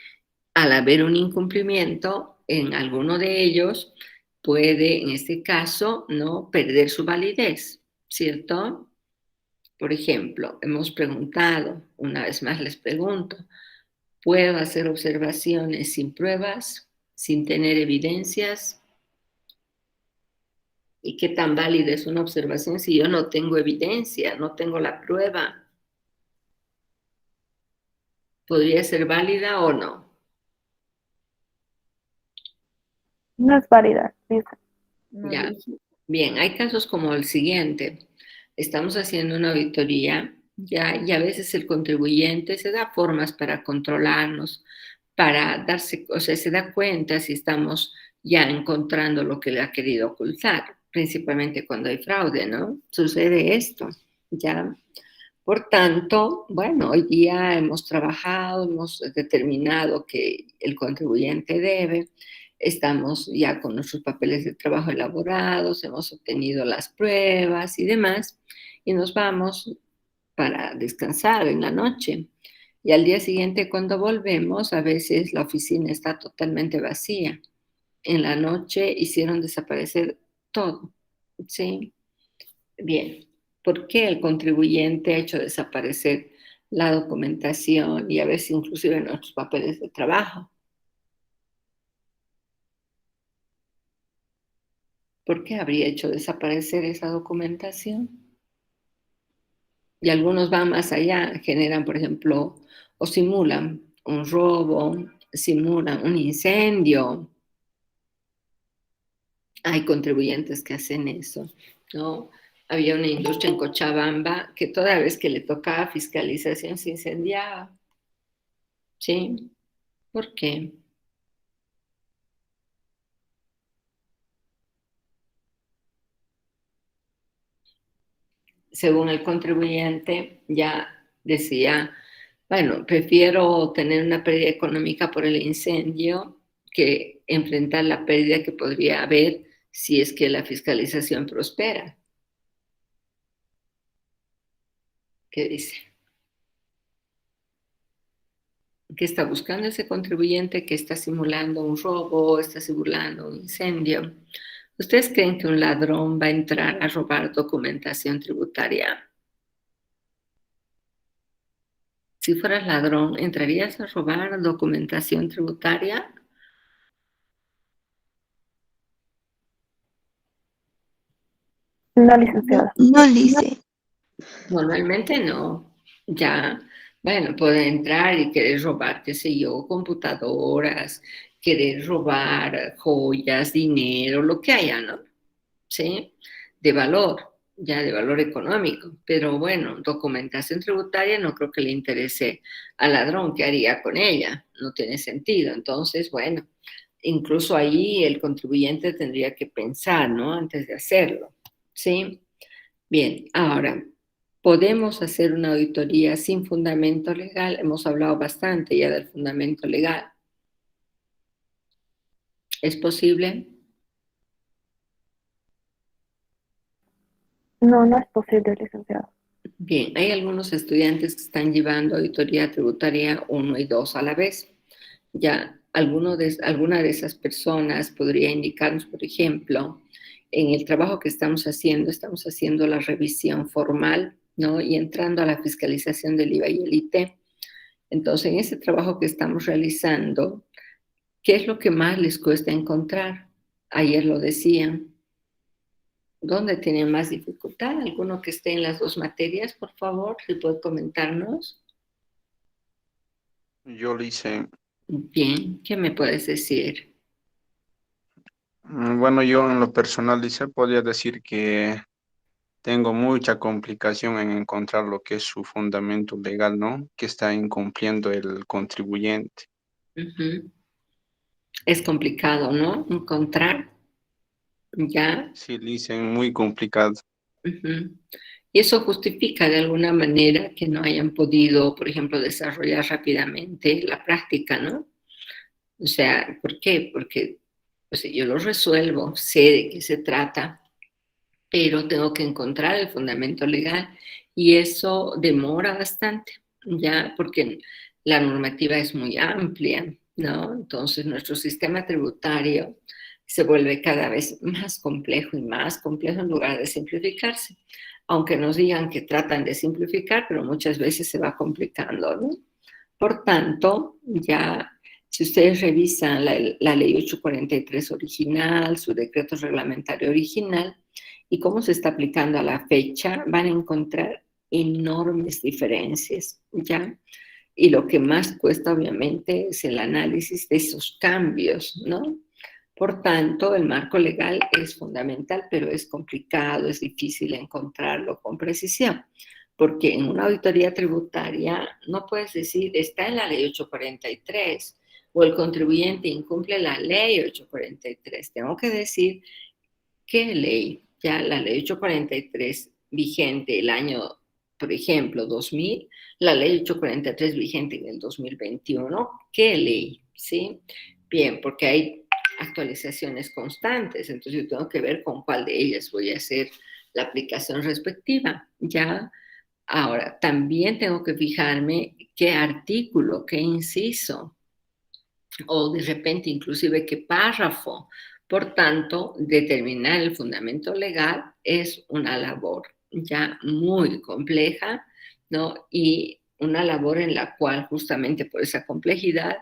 al haber un incumplimiento en alguno de ellos, puede, en este caso, no perder su validez, ¿cierto? Por ejemplo, hemos preguntado, una vez más les pregunto, ¿puedo hacer observaciones sin pruebas, sin tener evidencias? ¿Y qué tan válida es una observación si yo no tengo evidencia, no tengo la prueba? ¿Podría ser válida o no? No es válida, dice. Ya. Bien, hay casos como el siguiente. Estamos haciendo una auditoría, ya, y a veces el contribuyente se da formas para controlarnos, para darse, o sea, se da cuenta si estamos ya encontrando lo que le ha querido ocultar, principalmente cuando hay fraude, ¿no? Sucede esto, ya. Por tanto, bueno, hoy día hemos trabajado, hemos determinado que el contribuyente debe, estamos ya con nuestros papeles de trabajo elaborados, hemos obtenido las pruebas y demás, y nos vamos para descansar en la noche. Y al día siguiente, cuando volvemos, a veces la oficina está totalmente vacía. En la noche hicieron desaparecer todo, ¿sí? Bien, ¿por qué el contribuyente ha hecho desaparecer la documentación y a veces inclusive nuestros papeles de trabajo? ¿Por qué habría hecho desaparecer esa documentación? Y algunos van más allá, generan, por ejemplo, o simulan un robo, simulan un incendio. Hay contribuyentes que hacen eso, ¿no? Había una industria en Cochabamba que toda vez que le tocaba fiscalización se incendiaba, ¿sí? ¿Por qué? Según el contribuyente, ya decía, bueno, prefiero tener una pérdida económica por el incendio que enfrentar la pérdida que podría haber si es que la fiscalización prospera. ¿Qué dice? ¿Qué está buscando ese contribuyente que está simulando un robo, está simulando un incendio? ¿Ustedes creen que un ladrón va a entrar a robar documentación tributaria? Si fueras ladrón, ¿entrarías a robar documentación tributaria? No, licenciada. No, Lice. Normalmente no. Ya, bueno, puede entrar y querer robar, qué sé yo, computadoras, querer robar joyas, dinero, lo que haya, ¿no? ¿Sí? De valor, ya de valor económico. Pero bueno, documentación tributaria no creo que le interese al ladrón, ¿qué haría con ella? No tiene sentido. Entonces, bueno, incluso ahí el contribuyente tendría que pensar, ¿no? Antes de hacerlo, ¿sí? Bien, ahora, ¿podemos hacer una auditoría sin fundamento legal? Hemos hablado bastante ya del fundamento legal. ¿Es posible? No, no es posible, licenciada. Bien, hay algunos estudiantes que están llevando auditoría tributaria 1 y 2 a la vez. Ya, alguna de esas personas podría indicarnos, por ejemplo, en el trabajo que estamos haciendo la revisión formal ¿no? Y entrando a la fiscalización del IVA y el IT. Entonces, en ese trabajo que estamos realizando, ¿qué es lo que más les cuesta encontrar? Ayer lo decían. ¿Dónde tienen más dificultad? ¿Alguno que esté en las dos materias, por favor? Si puede comentarnos. Yo le hice, Bien, ¿qué me puedes decir? bueno, yo en lo personal, dice, podría decir que tengo mucha complicación en encontrar lo que es su fundamento legal, ¿no? Que está incumpliendo el contribuyente. Ujú. Es complicado, ¿no? Encontrar, ¿ya? Sí, le dicen muy complicado. Ujú. Y eso justifica de alguna manera que no hayan podido, por ejemplo, desarrollar rápidamente la práctica, ¿no? O sea, ¿por qué? Porque pues, yo lo resuelvo, sé de qué se trata, pero tengo que encontrar el fundamento legal y eso demora bastante, ¿ya? Porque la normativa es muy amplia, ¿no? Entonces nuestro sistema tributario se vuelve cada vez más complejo y más complejo en lugar de simplificarse. Aunque nos digan que tratan de simplificar, pero muchas veces se va complicando, ¿no? Por tanto, ya si ustedes revisan la ley 843 original, su decreto reglamentario original, y cómo se está aplicando a la fecha, van a encontrar enormes diferencias, ¿ya? Y lo que más cuesta, obviamente, es el análisis de esos cambios, ¿no? Por tanto, el marco legal es fundamental, pero es complicado, es difícil encontrarlo con precisión, porque en una auditoría tributaria no puedes decir, está en la ley 843 o el contribuyente incumple la ley 843. Tengo que decir qué ley, ya la ley 843 vigente el año, por ejemplo, 2000, la ley 843 vigente en el 2021, ¿qué ley? ¿Sí? Bien, porque hay actualizaciones constantes, entonces yo tengo que ver con cuál de ellas voy a hacer la aplicación respectiva, ¿ya? Ahora, también tengo que fijarme qué artículo, qué inciso, o de repente inclusive qué párrafo. Por tanto, determinar el fundamento legal es una labor ya muy compleja, ¿no? Y una labor en la cual justamente por esa complejidad,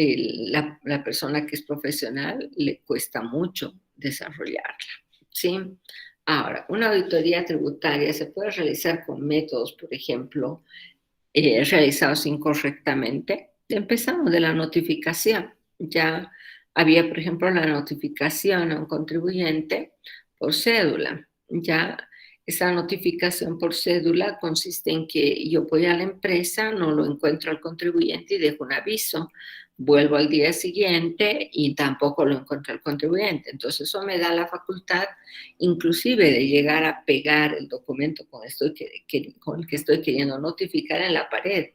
la persona que es profesional le cuesta mucho desarrollarla, ¿sí? Ahora, una auditoría tributaria se puede realizar con métodos, por ejemplo, realizados incorrectamente. Empezamos de la notificación. Ya había, por ejemplo, la notificación a un contribuyente por cédula. Ya esa notificación por cédula consiste en que yo voy a la empresa, no lo encuentro al contribuyente y dejo un aviso. Vuelvo al día siguiente y tampoco lo encuentro al contribuyente. Entonces eso me da la facultad inclusive de llegar a pegar el documento con el que estoy queriendo notificar en la pared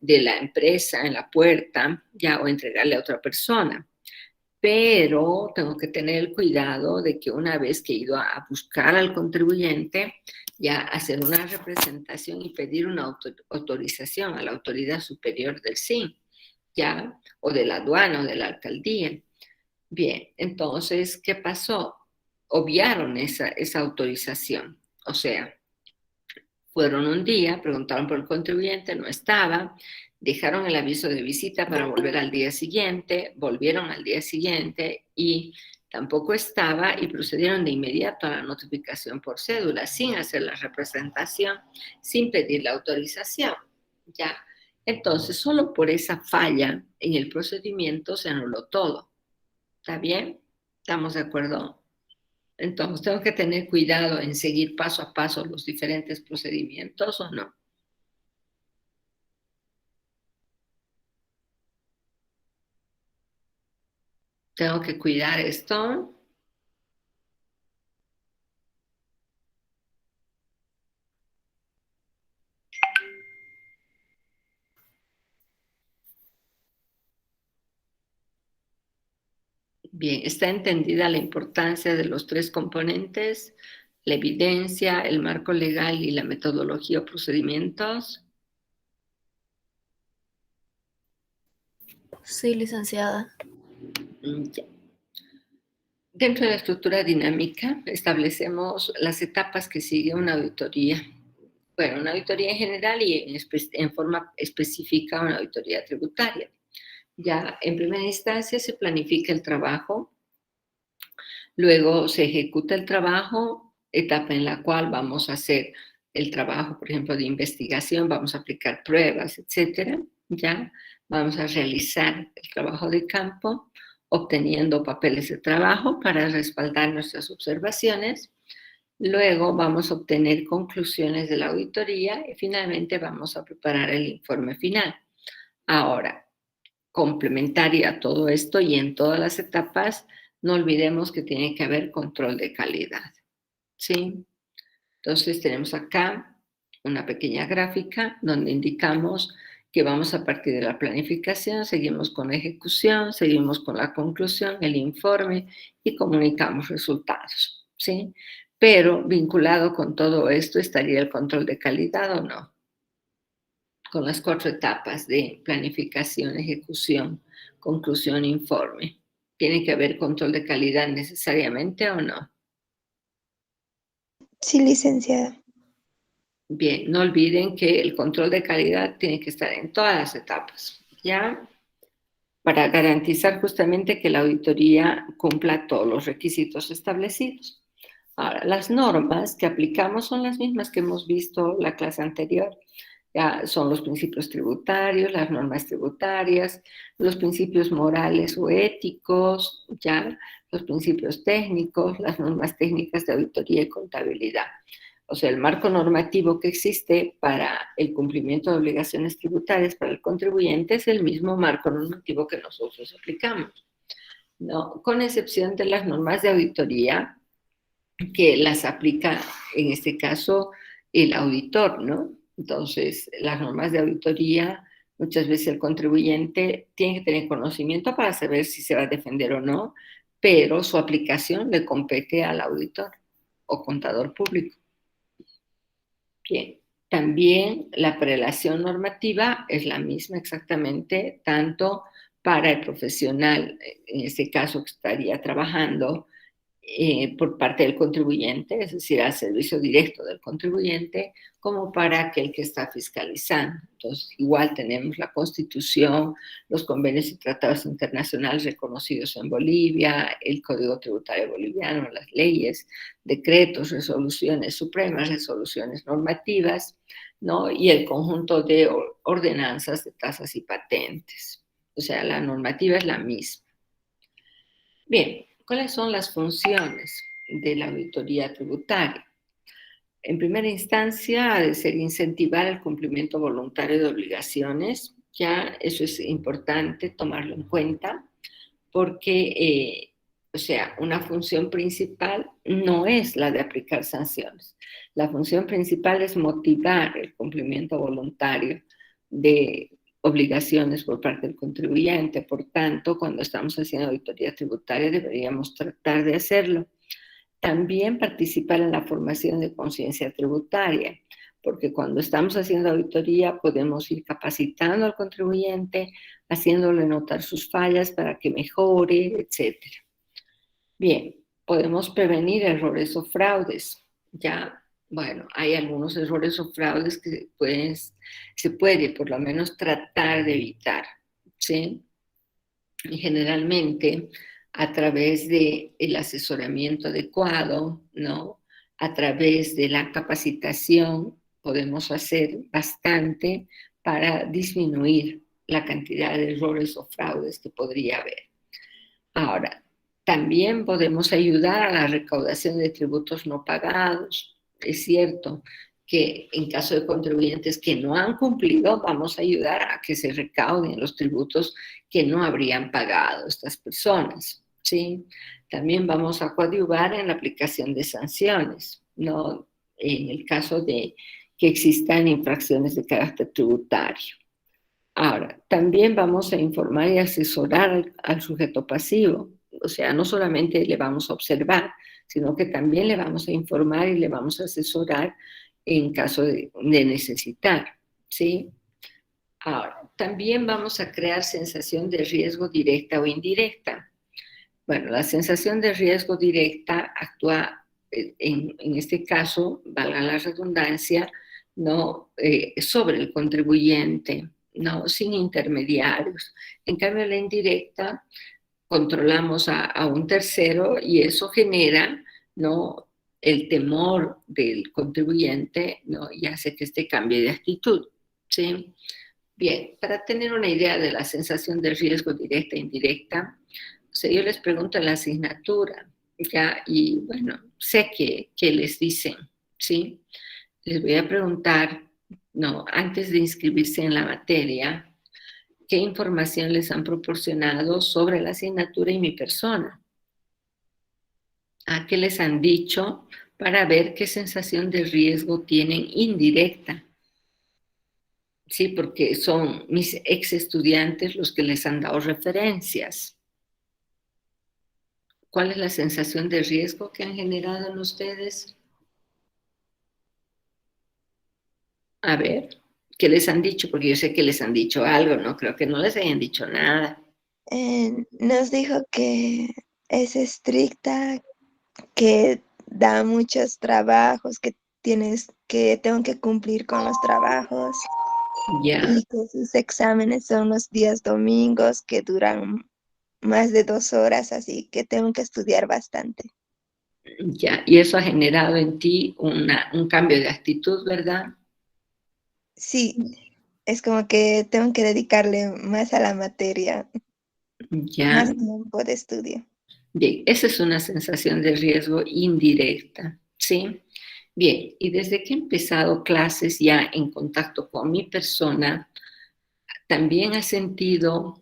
de la empresa, en la puerta, ya, o entregarle a otra persona. Pero tengo que tener el cuidado de que una vez que he ido a buscar al contribuyente, ya hacer una representación y pedir una autorización a la autoridad superior del SIN, ya, o de la aduana o de la alcaldía. Bien, entonces, ¿qué pasó? Obviaron esa autorización. O sea, fueron un día, preguntaron por el contribuyente, no estaba, dejaron el aviso de visita para volver al día siguiente, volvieron al día siguiente y tampoco estaba y procedieron de inmediato a la notificación por cédula, sin hacer la representación, sin pedir la autorización. ¿Ya? Entonces, solo por esa falla en el procedimiento se anuló todo. ¿Está bien? ¿Estamos de acuerdo? Entonces, ¿tengo que tener cuidado en seguir paso a paso los diferentes procedimientos o no? ¿Tengo que cuidar esto? Bien, ¿está entendida la importancia de los tres componentes? La evidencia, el marco legal y la metodología o procedimientos. Sí, licenciada. Ya. Dentro de la estructura dinámica establecemos las etapas que sigue una auditoría Bueno, una auditoría en general y en forma específica una auditoría tributaria. Ya en primera instancia se planifica el trabajo, luego se ejecuta el trabajo, etapa en la cual vamos a hacer el trabajo, por ejemplo, de investigación, vamos a aplicar pruebas, etcétera. Ya vamos a realizar el trabajo de campo, obteniendo papeles de trabajo para respaldar nuestras observaciones. Luego vamos a obtener conclusiones de la auditoría y finalmente vamos a preparar el informe final. Ahora, complementaria a todo esto y en todas las etapas, no olvidemos que tiene que haber control de calidad. ¿Sí? Entonces tenemos acá una pequeña gráfica donde indicamos que vamos a partir de la planificación, seguimos con la ejecución, seguimos con la conclusión, el informe y comunicamos resultados. ¿Sí? Pero vinculado con todo esto estaría el control de calidad o no, con las 4 etapas de planificación, ejecución, conclusión, informe. ¿Tiene que haber control de calidad necesariamente o no? Sí, licenciada. Bien, no olviden que el control de calidad tiene que estar en todas las etapas, ¿ya? Para garantizar justamente que la auditoría cumpla todos los requisitos establecidos. Ahora, las normas que aplicamos son las mismas que hemos visto la clase anterior. Ya son los principios tributarios, las normas tributarias, los principios morales o éticos, ya los principios técnicos, las normas técnicas de auditoría y contabilidad. O sea, el marco normativo que existe para el cumplimiento de obligaciones tributarias para el contribuyente es el mismo marco normativo que nosotros aplicamos, ¿no? Con excepción de las normas de auditoría que las aplica, en este caso, el auditor, ¿no? Entonces, las normas de auditoría, muchas veces el contribuyente tiene que tener conocimiento para saber si se va a defender o no, pero su aplicación le compete al auditor o contador público. Bien, también la prelación normativa es la misma exactamente, tanto para el profesional, en este caso que estaría trabajando por parte del contribuyente, es decir, al servicio directo del contribuyente, como para aquel que está fiscalizando. Entonces, igual tenemos la Constitución, los convenios y tratados internacionales reconocidos en Bolivia, el Código Tributario Boliviano, las leyes, decretos, resoluciones supremas, resoluciones normativas, ¿no? Y el conjunto de ordenanzas de tasas y patentes. O sea, la normativa es la misma. Bien, ¿cuáles son las funciones de la auditoría tributaria? En primera instancia, ha de ser incentivar el cumplimiento voluntario de obligaciones. Ya eso es importante tomarlo en cuenta porque, o sea, una función principal no es la de aplicar sanciones. La función principal es motivar el cumplimiento voluntario de obligaciones por parte del contribuyente. Por tanto, cuando estamos haciendo auditoría tributaria deberíamos tratar de hacerlo. También participar en la formación de conciencia tributaria, porque cuando estamos haciendo auditoría podemos ir capacitando al contribuyente, haciéndole notar sus fallas para que mejore, etc. Bien, podemos prevenir errores o fraudes. Ya, bueno, hay algunos errores o fraudes que se puede por lo menos tratar de evitar, ¿sí? Y generalmente a través del asesoramiento adecuado, ¿no? A través de la capacitación podemos hacer bastante para disminuir la cantidad de errores o fraudes que podría haber. Ahora, también podemos ayudar a la recaudación de tributos no pagados. Es cierto que en caso de contribuyentes que no han cumplido, vamos a ayudar a que se recauden los tributos que no habrían pagado estas personas, ¿sí? También vamos a coadyuvar en la aplicación de sanciones, ¿no? En el caso de que existan infracciones de carácter tributario. Ahora, también vamos a informar y asesorar al sujeto pasivo. O sea, no solamente le vamos a observar, sino que también le vamos a informar y le vamos a asesorar en caso de necesitar, ¿sí? Ahora, también vamos a crear sensación de riesgo directa o indirecta. Bueno, la sensación de riesgo directa actúa, en este caso, valga la redundancia, ¿no? Sobre el contribuyente, ¿no? Sin intermediarios. En cambio, la indirecta controlamos a un tercero y eso genera, ¿no? El temor del contribuyente, ¿no? Y hace que este cambie de actitud, ¿sí? Bien, para tener una idea de la sensación de riesgo directa e indirecta, o sea, yo les pregunto en la asignatura, ¿ya? Y bueno, sé que les dicen, ¿sí? Les voy a preguntar, no, antes de inscribirse en la materia, ¿qué información les han proporcionado sobre la asignatura y mi persona? ¿A qué les han dicho para ver qué sensación de riesgo tienen indirecta? Sí, porque son mis ex estudiantes los que les han dado referencias. ¿Cuál es la sensación de riesgo que han generado en ustedes? A ver, ¿qué les han dicho? Porque yo sé que les han dicho algo, no creo que no les hayan dicho nada. Nos dijo que es estricta, que da muchos trabajos, que tengo que cumplir con los trabajos Ya, y que sus exámenes son los días domingos que duran más de 2 horas, así que tengo que estudiar bastante. ya. Y eso ha generado en ti un cambio de actitud, ¿verdad? Sí, es como que tengo que dedicarle más a la materia, Ya. más tiempo de estudio. Bien, esa es una sensación de riesgo indirecta, ¿sí? Bien, y desde que he empezado clases ya en contacto con mi persona, ¿también has sentido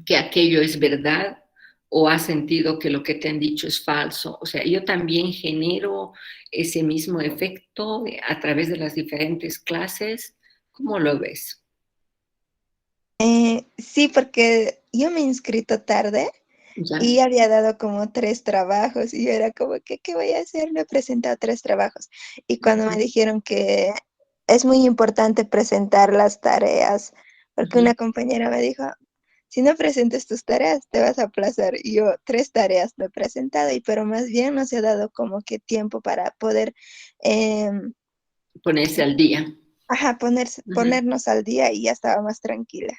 que aquello es verdad o has sentido que lo que te han dicho es falso? O sea, yo también genero ese mismo efecto a través de las diferentes clases. ¿Cómo lo ves? Sí, porque yo me he inscrito tarde ¿Ya? y había dado como 3 trabajos y yo era como que, ¿qué voy a hacer? No he presentado 3 trabajos. Y cuando me dijeron que es muy importante presentar las tareas, porque una compañera me dijo, si no presentes tus tareas, te vas a aplazar. Y yo 3 tareas no he presentado, pero más bien no se ha dado como que tiempo para poder, em, Ponerse al día. ponernos al día y ya estaba más tranquila.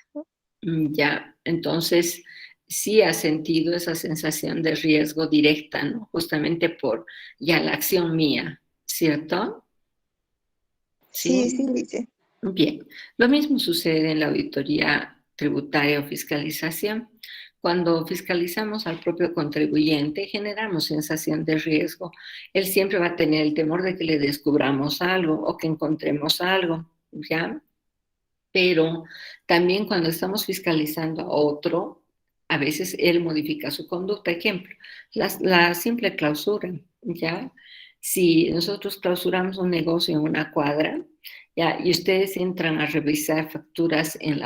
Ya, entonces sí has sentido esa sensación de riesgo directa, ¿no? Justamente por ya la acción mía, ¿cierto? Sí, Sí. sí, Lice. Bien, lo mismo sucede en la auditoría tributaria o fiscalización. Cuando fiscalizamos al propio contribuyente, generamos sensación de riesgo. Él siempre va a tener el temor de que le descubramos algo o que encontremos algo, ¿ya? Pero también cuando estamos fiscalizando a otro, a veces él modifica su conducta. Ejemplo, la simple clausura, ¿ya? Si nosotros clausuramos un negocio en una cuadra, ¿ya? Y ustedes entran a revisar facturas en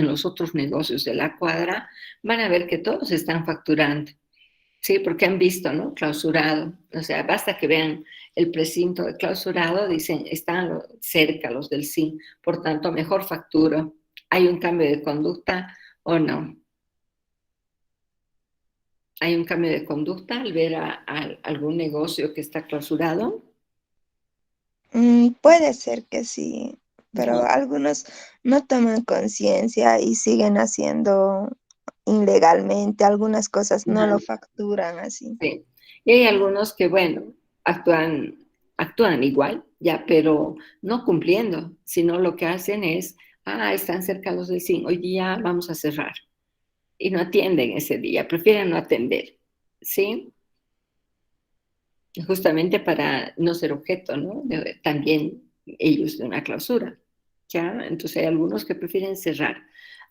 los otros negocios de la cuadra, van a ver que todos están facturando. Sí, porque han visto, ¿no? Clausurado. O sea, basta que vean el precinto de clausurado, dicen, están cerca los del SIN, por tanto, mejor facturo. ¿Hay un cambio de conducta o no? ¿Hay un cambio de conducta al ver a algún negocio que está clausurado? Puede ser que sí, pero Bien. algunos no toman conciencia y siguen haciendo ilegalmente, algunas cosas no lo facturan así. Sí. Y hay algunos que, bueno, actúan igual, ya, pero no cumpliendo, sino lo que hacen es, están cerca los del SIN, hoy día vamos a cerrar. Y no atienden ese día, prefieren no atender, ¿sí? Justamente para no ser objeto, ¿no? También ellos de una clausura, ¿ya? Entonces hay algunos que prefieren cerrar,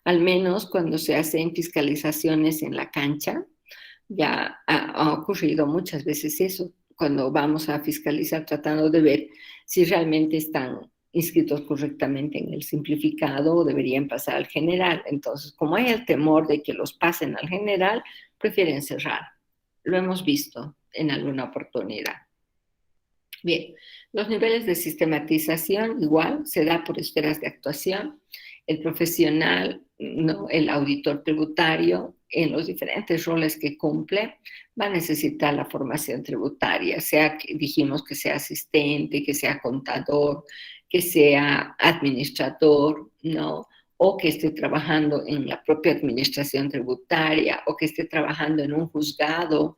al menos cuando se hacen fiscalizaciones en la cancha, ya ha ocurrido muchas veces eso, cuando vamos a fiscalizar tratando de ver si realmente están inscritos correctamente en el simplificado o deberían pasar al general. Entonces, como hay el temor de que los pasen al general, prefieren cerrar. Lo hemos visto en alguna oportunidad. Bien, los niveles de sistematización igual se da por esferas de actuación. El profesional, ¿no? El auditor tributario, en los diferentes roles que cumple, va a necesitar la formación tributaria, sea que dijimos que sea asistente, que sea contador, que sea administrador, ¿no? O que esté trabajando en la propia administración tributaria, o que esté trabajando en un juzgado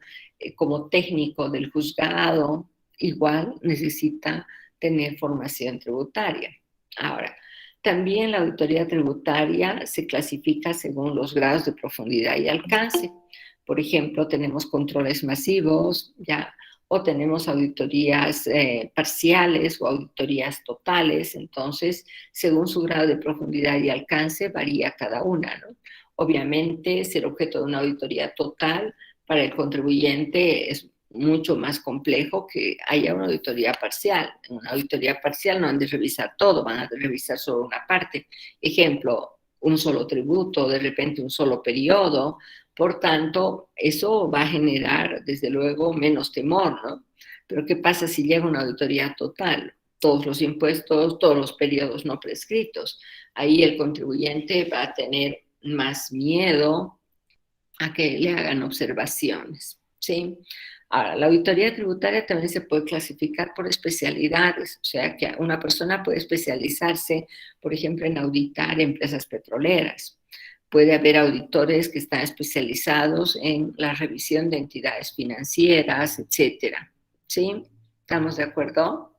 como técnico del juzgado, igual necesita tener formación tributaria. Ahora, también la auditoría tributaria se clasifica según los grados de profundidad y alcance. Por ejemplo, tenemos controles masivos, ya, o tenemos auditorías parciales o auditorías totales. Entonces, según su grado de profundidad y alcance, varía cada una, ¿no? Obviamente, ser objeto de una auditoría total para el contribuyente es mucho más complejo que haya una auditoría parcial. En una auditoría parcial no han de revisar todo, van a revisar solo una parte. Ejemplo, un solo tributo, de repente un solo periodo. Por tanto, eso va a generar, desde luego, menos temor, ¿no? Pero ¿qué pasa si llega una auditoría total? Todos los impuestos, todos los periodos no prescritos. Ahí el contribuyente va a tener más miedo a que le hagan observaciones, ¿sí? Ahora, la auditoría tributaria también se puede clasificar por especialidades, o sea que una persona puede especializarse, por ejemplo, en auditar empresas petroleras. Puede haber auditores que están especializados en la revisión de entidades financieras, etcétera. ¿Sí? ¿Estamos de acuerdo?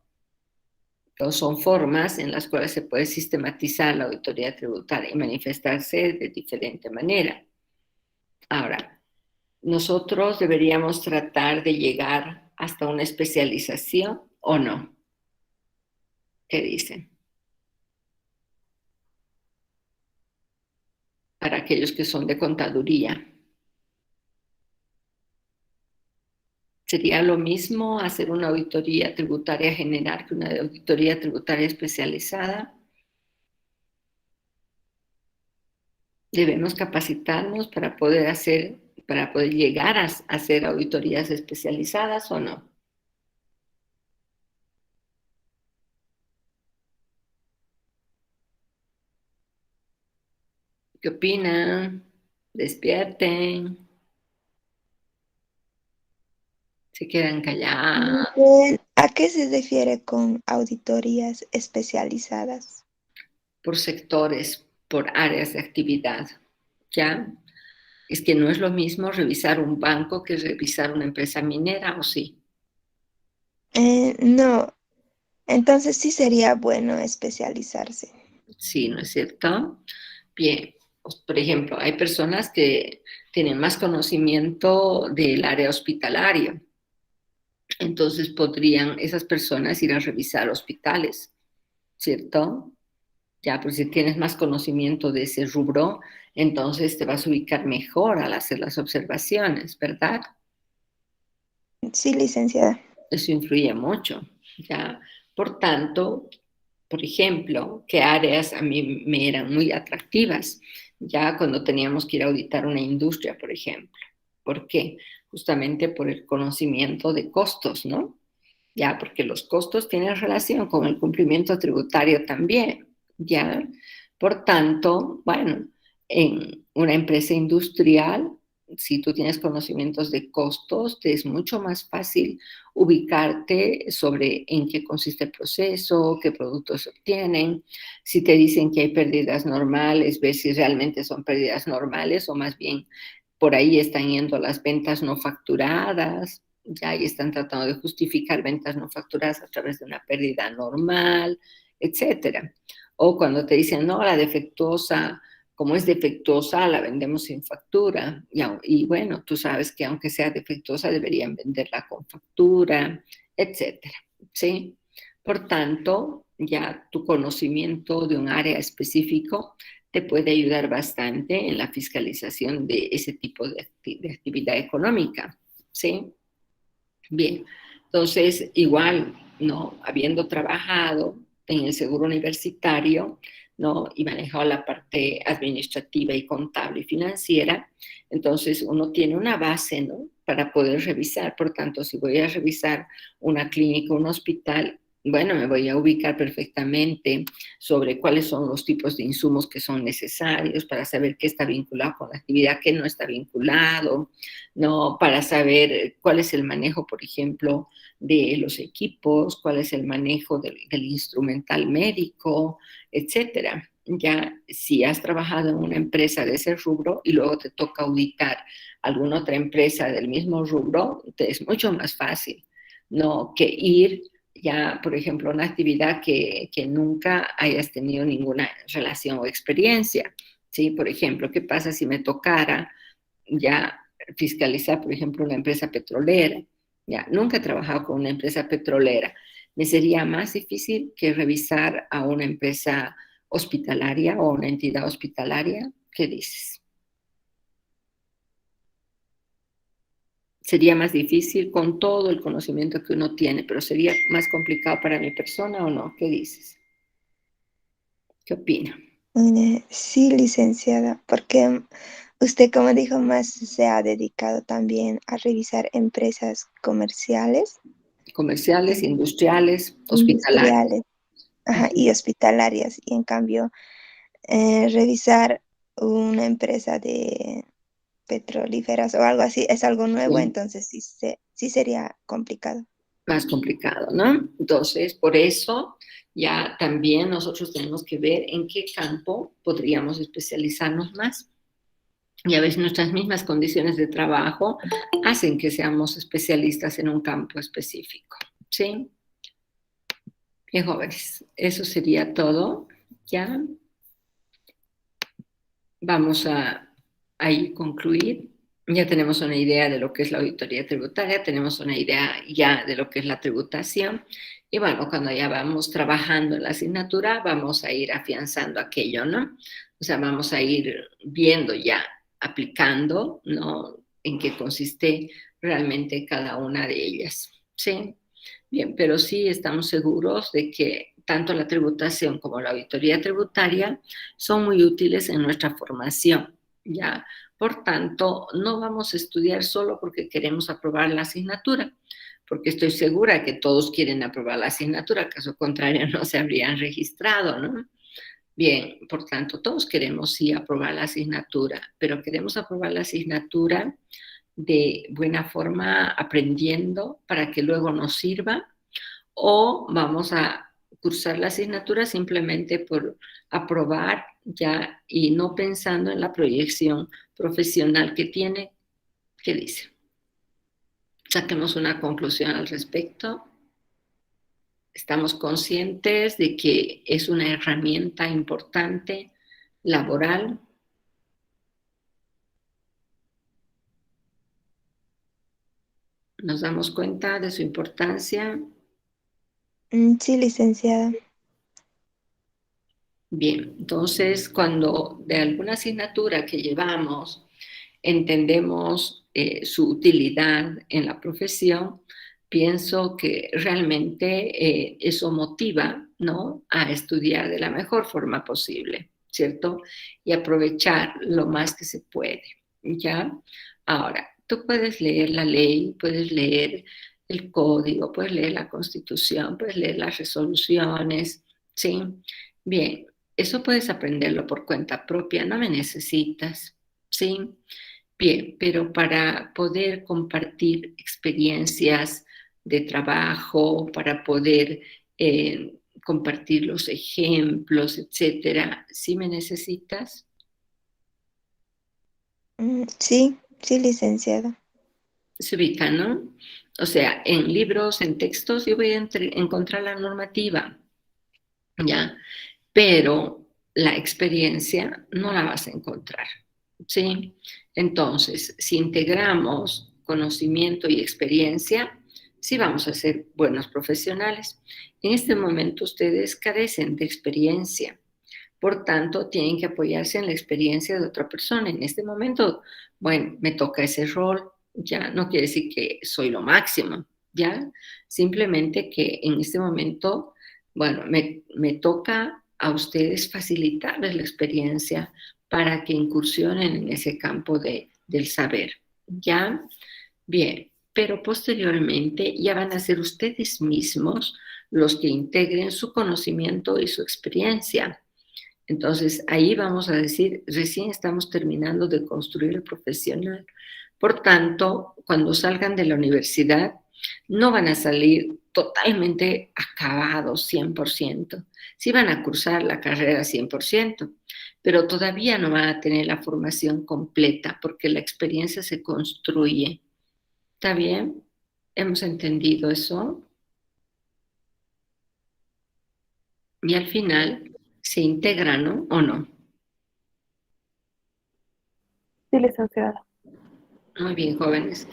Entonces, son formas en las cuales se puede sistematizar la auditoría tributaria y manifestarse de diferente manera. Ahora, nosotros deberíamos tratar de llegar hasta una especialización o no. ¿Qué dicen? Para aquellos que son de contaduría. ¿Sería lo mismo hacer una auditoría tributaria general que una auditoría tributaria especializada? Debemos capacitarnos para poder llegar a hacer auditorías especializadas o no. ¿Qué opinan? Despierten. Se quedan callados. ¿A qué se refiere con auditorías especializadas? Por sectores, por áreas de actividad. ¿Ya? Es que no es lo mismo revisar un banco que revisar una empresa minera, ¿o sí? No, entonces sí sería bueno especializarse. Sí, ¿no es cierto? Bien, pues, por ejemplo, hay personas que tienen más conocimiento del área hospitalaria. Entonces podrían esas personas ir a revisar hospitales, ¿cierto? Ya, pues si tienes más conocimiento de ese rubro, entonces te vas a ubicar mejor al hacer las observaciones, ¿verdad? Sí, licenciada. Eso influye mucho, ¿ya? Por tanto, por ejemplo, qué áreas a mí me eran muy atractivas, ya cuando teníamos que ir a auditar una industria, por ejemplo. ¿Por qué? Justamente por el conocimiento de costos, ¿no? Ya, porque los costos tienen relación con el cumplimiento tributario también, ¿ya? Por tanto, bueno, en una empresa industrial, si tú tienes conocimientos de costos, te es mucho más fácil ubicarte sobre en qué consiste el proceso, qué productos se obtienen. Si te dicen que hay pérdidas normales, ver si realmente son pérdidas normales o más bien por ahí están yendo las ventas no facturadas, ya y están tratando de justificar ventas no facturadas a través de una pérdida normal, etcétera. O cuando te dicen, no, la defectuosa, como es defectuosa, la vendemos sin factura. Y bueno, tú sabes que aunque sea defectuosa, deberían venderla con factura, etcétera. ¿Sí? Por tanto, ya tu conocimiento de un área específico te puede ayudar bastante en la fiscalización de ese tipo de actividad económica. ¿Sí? Bien, entonces igual, ¿no? Habiendo trabajado en el seguro universitario, ¿no? Y manejado la parte administrativa y contable y financiera, entonces uno tiene una base, ¿no? Para poder revisar. Por tanto, si voy a revisar una clínica, un hospital, bueno, me voy a ubicar perfectamente sobre cuáles son los tipos de insumos que son necesarios para saber qué está vinculado con la actividad, qué no está vinculado, ¿no? Para saber cuál es el manejo, por ejemplo, de los equipos, cuál es el manejo del instrumental médico, etcétera. Ya si has trabajado en una empresa de ese rubro y luego te toca auditar alguna otra empresa del mismo rubro, te es mucho más fácil, ¿no? Que ir ya, por ejemplo, una actividad que nunca hayas tenido ninguna relación o experiencia, ¿sí? Por ejemplo, ¿qué pasa si me tocara ya fiscalizar, por ejemplo, una empresa petrolera? Ya, nunca he trabajado con una empresa petrolera. Me sería más difícil que revisar a una empresa hospitalaria o una entidad hospitalaria. ¿Qué dices? Sería más difícil con todo el conocimiento que uno tiene, pero sería más complicado para mi persona o no. ¿Qué dices? ¿Qué opina? Sí, licenciada, porque usted, como dijo, más se ha dedicado también a revisar empresas comerciales, Comerciales, industriales, hospitalarios. industriales, ajá, y hospitalarias, y en cambio, revisar una empresa de petrolíferas o algo así es algo nuevo, Sí, entonces sí sería complicado. más complicado, ¿no? Entonces, por eso ya también nosotros tenemos que ver en qué campo podríamos especializarnos más. Y a veces nuestras mismas condiciones de trabajo hacen que seamos especialistas en un campo específico, ¿sí? Bien, jóvenes, eso sería todo. Ya vamos a ir concluir. Ya tenemos una idea de lo que es la auditoría tributaria, tenemos una idea ya de lo que es la tributación. Y bueno, cuando ya vamos trabajando en la asignatura, vamos a ir afianzando aquello, ¿no? O sea, vamos a ir viendo ya, aplicando, ¿no? En qué consiste realmente cada una de ellas, ¿sí? Bien, pero sí estamos seguros de que tanto la tributación como la auditoría tributaria son muy útiles en nuestra formación, ¿ya? Por tanto, no vamos a estudiar solo porque queremos aprobar la asignatura, porque estoy segura que todos quieren aprobar la asignatura, caso contrario no se habrían registrado, ¿no? Bien, por tanto, todos queremos sí aprobar la asignatura, pero queremos aprobar la asignatura de buena forma, aprendiendo para que luego nos sirva, o vamos a cursar la asignatura simplemente por aprobar ya y no pensando en la proyección profesional que tiene. ¿Qué dice? Saquemos una conclusión al respecto. Estamos conscientes de que es una herramienta importante laboral. Nos damos cuenta de su importancia. Sí, licenciada. Bien, entonces cuando de alguna asignatura que llevamos entendemos su utilidad en la profesión, pienso que realmente eso motiva, ¿no?, a estudiar de la mejor forma posible, ¿cierto? Y aprovechar lo más que se puede, ¿ya? Ahora, tú puedes leer la ley, puedes leer el código, puedes leer la constitución, puedes leer las resoluciones, ¿sí? Bien, eso puedes aprenderlo por cuenta propia, no me necesitas, ¿sí? Bien, pero para poder compartir experiencias de trabajo, para poder compartir los ejemplos, etcétera, ¿sí me necesitas? Sí, sí, licenciada. Se ubica, ¿no? O sea, en libros, en textos, yo voy a encontrar la normativa, ¿ya? Pero la experiencia no la vas a encontrar, ¿sí? Entonces, si integramos conocimiento y experiencia, sí vamos a ser buenos profesionales. En este momento ustedes carecen de experiencia, por tanto, tienen que apoyarse en la experiencia de otra persona. En este momento, bueno, me toca ese rol, ya no quiere decir que soy lo máximo, ya, simplemente que en este momento, bueno, me toca a ustedes facilitarles la experiencia para que incursionen en ese campo del saber, ¿ya? Bien, pero posteriormente ya van a ser ustedes mismos los que integren su conocimiento y su experiencia. Entonces, ahí vamos a decir, recién estamos terminando de construir el profesional. Por tanto, cuando salgan de la universidad, no van a salir totalmente acabados 100%. Sí van a cursar la carrera 100%, pero todavía no van a tener la formación completa porque la experiencia se construye. ¿Está bien? ¿Hemos entendido eso? Y al final se integra, ¿no? ¿O no? Sí, licenciada. Muy bien, jóvenes.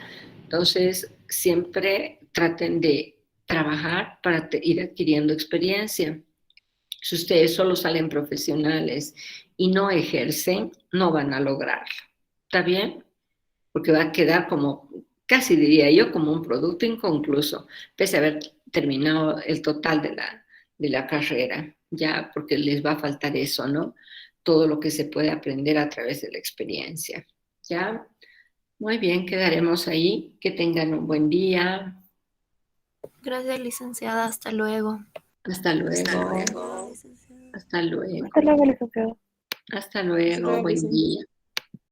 Entonces, siempre traten de trabajar para ir adquiriendo experiencia. Si ustedes solo salen profesionales y no ejercen, no van a lograrlo. ¿Está bien? Porque va a quedar como, casi diría yo, como un producto inconcluso, pese a haber terminado el total de la carrera, ya, porque les va a faltar eso, ¿no? Todo lo que se puede aprender a través de la experiencia. ¿Ya? Muy bien, quedaremos ahí. Que tengan un buen día. Gracias, licenciada. Hasta luego. Hasta luego. Licenciada. Hasta luego. Hasta luego, licenciada. Hasta luego. Buen día.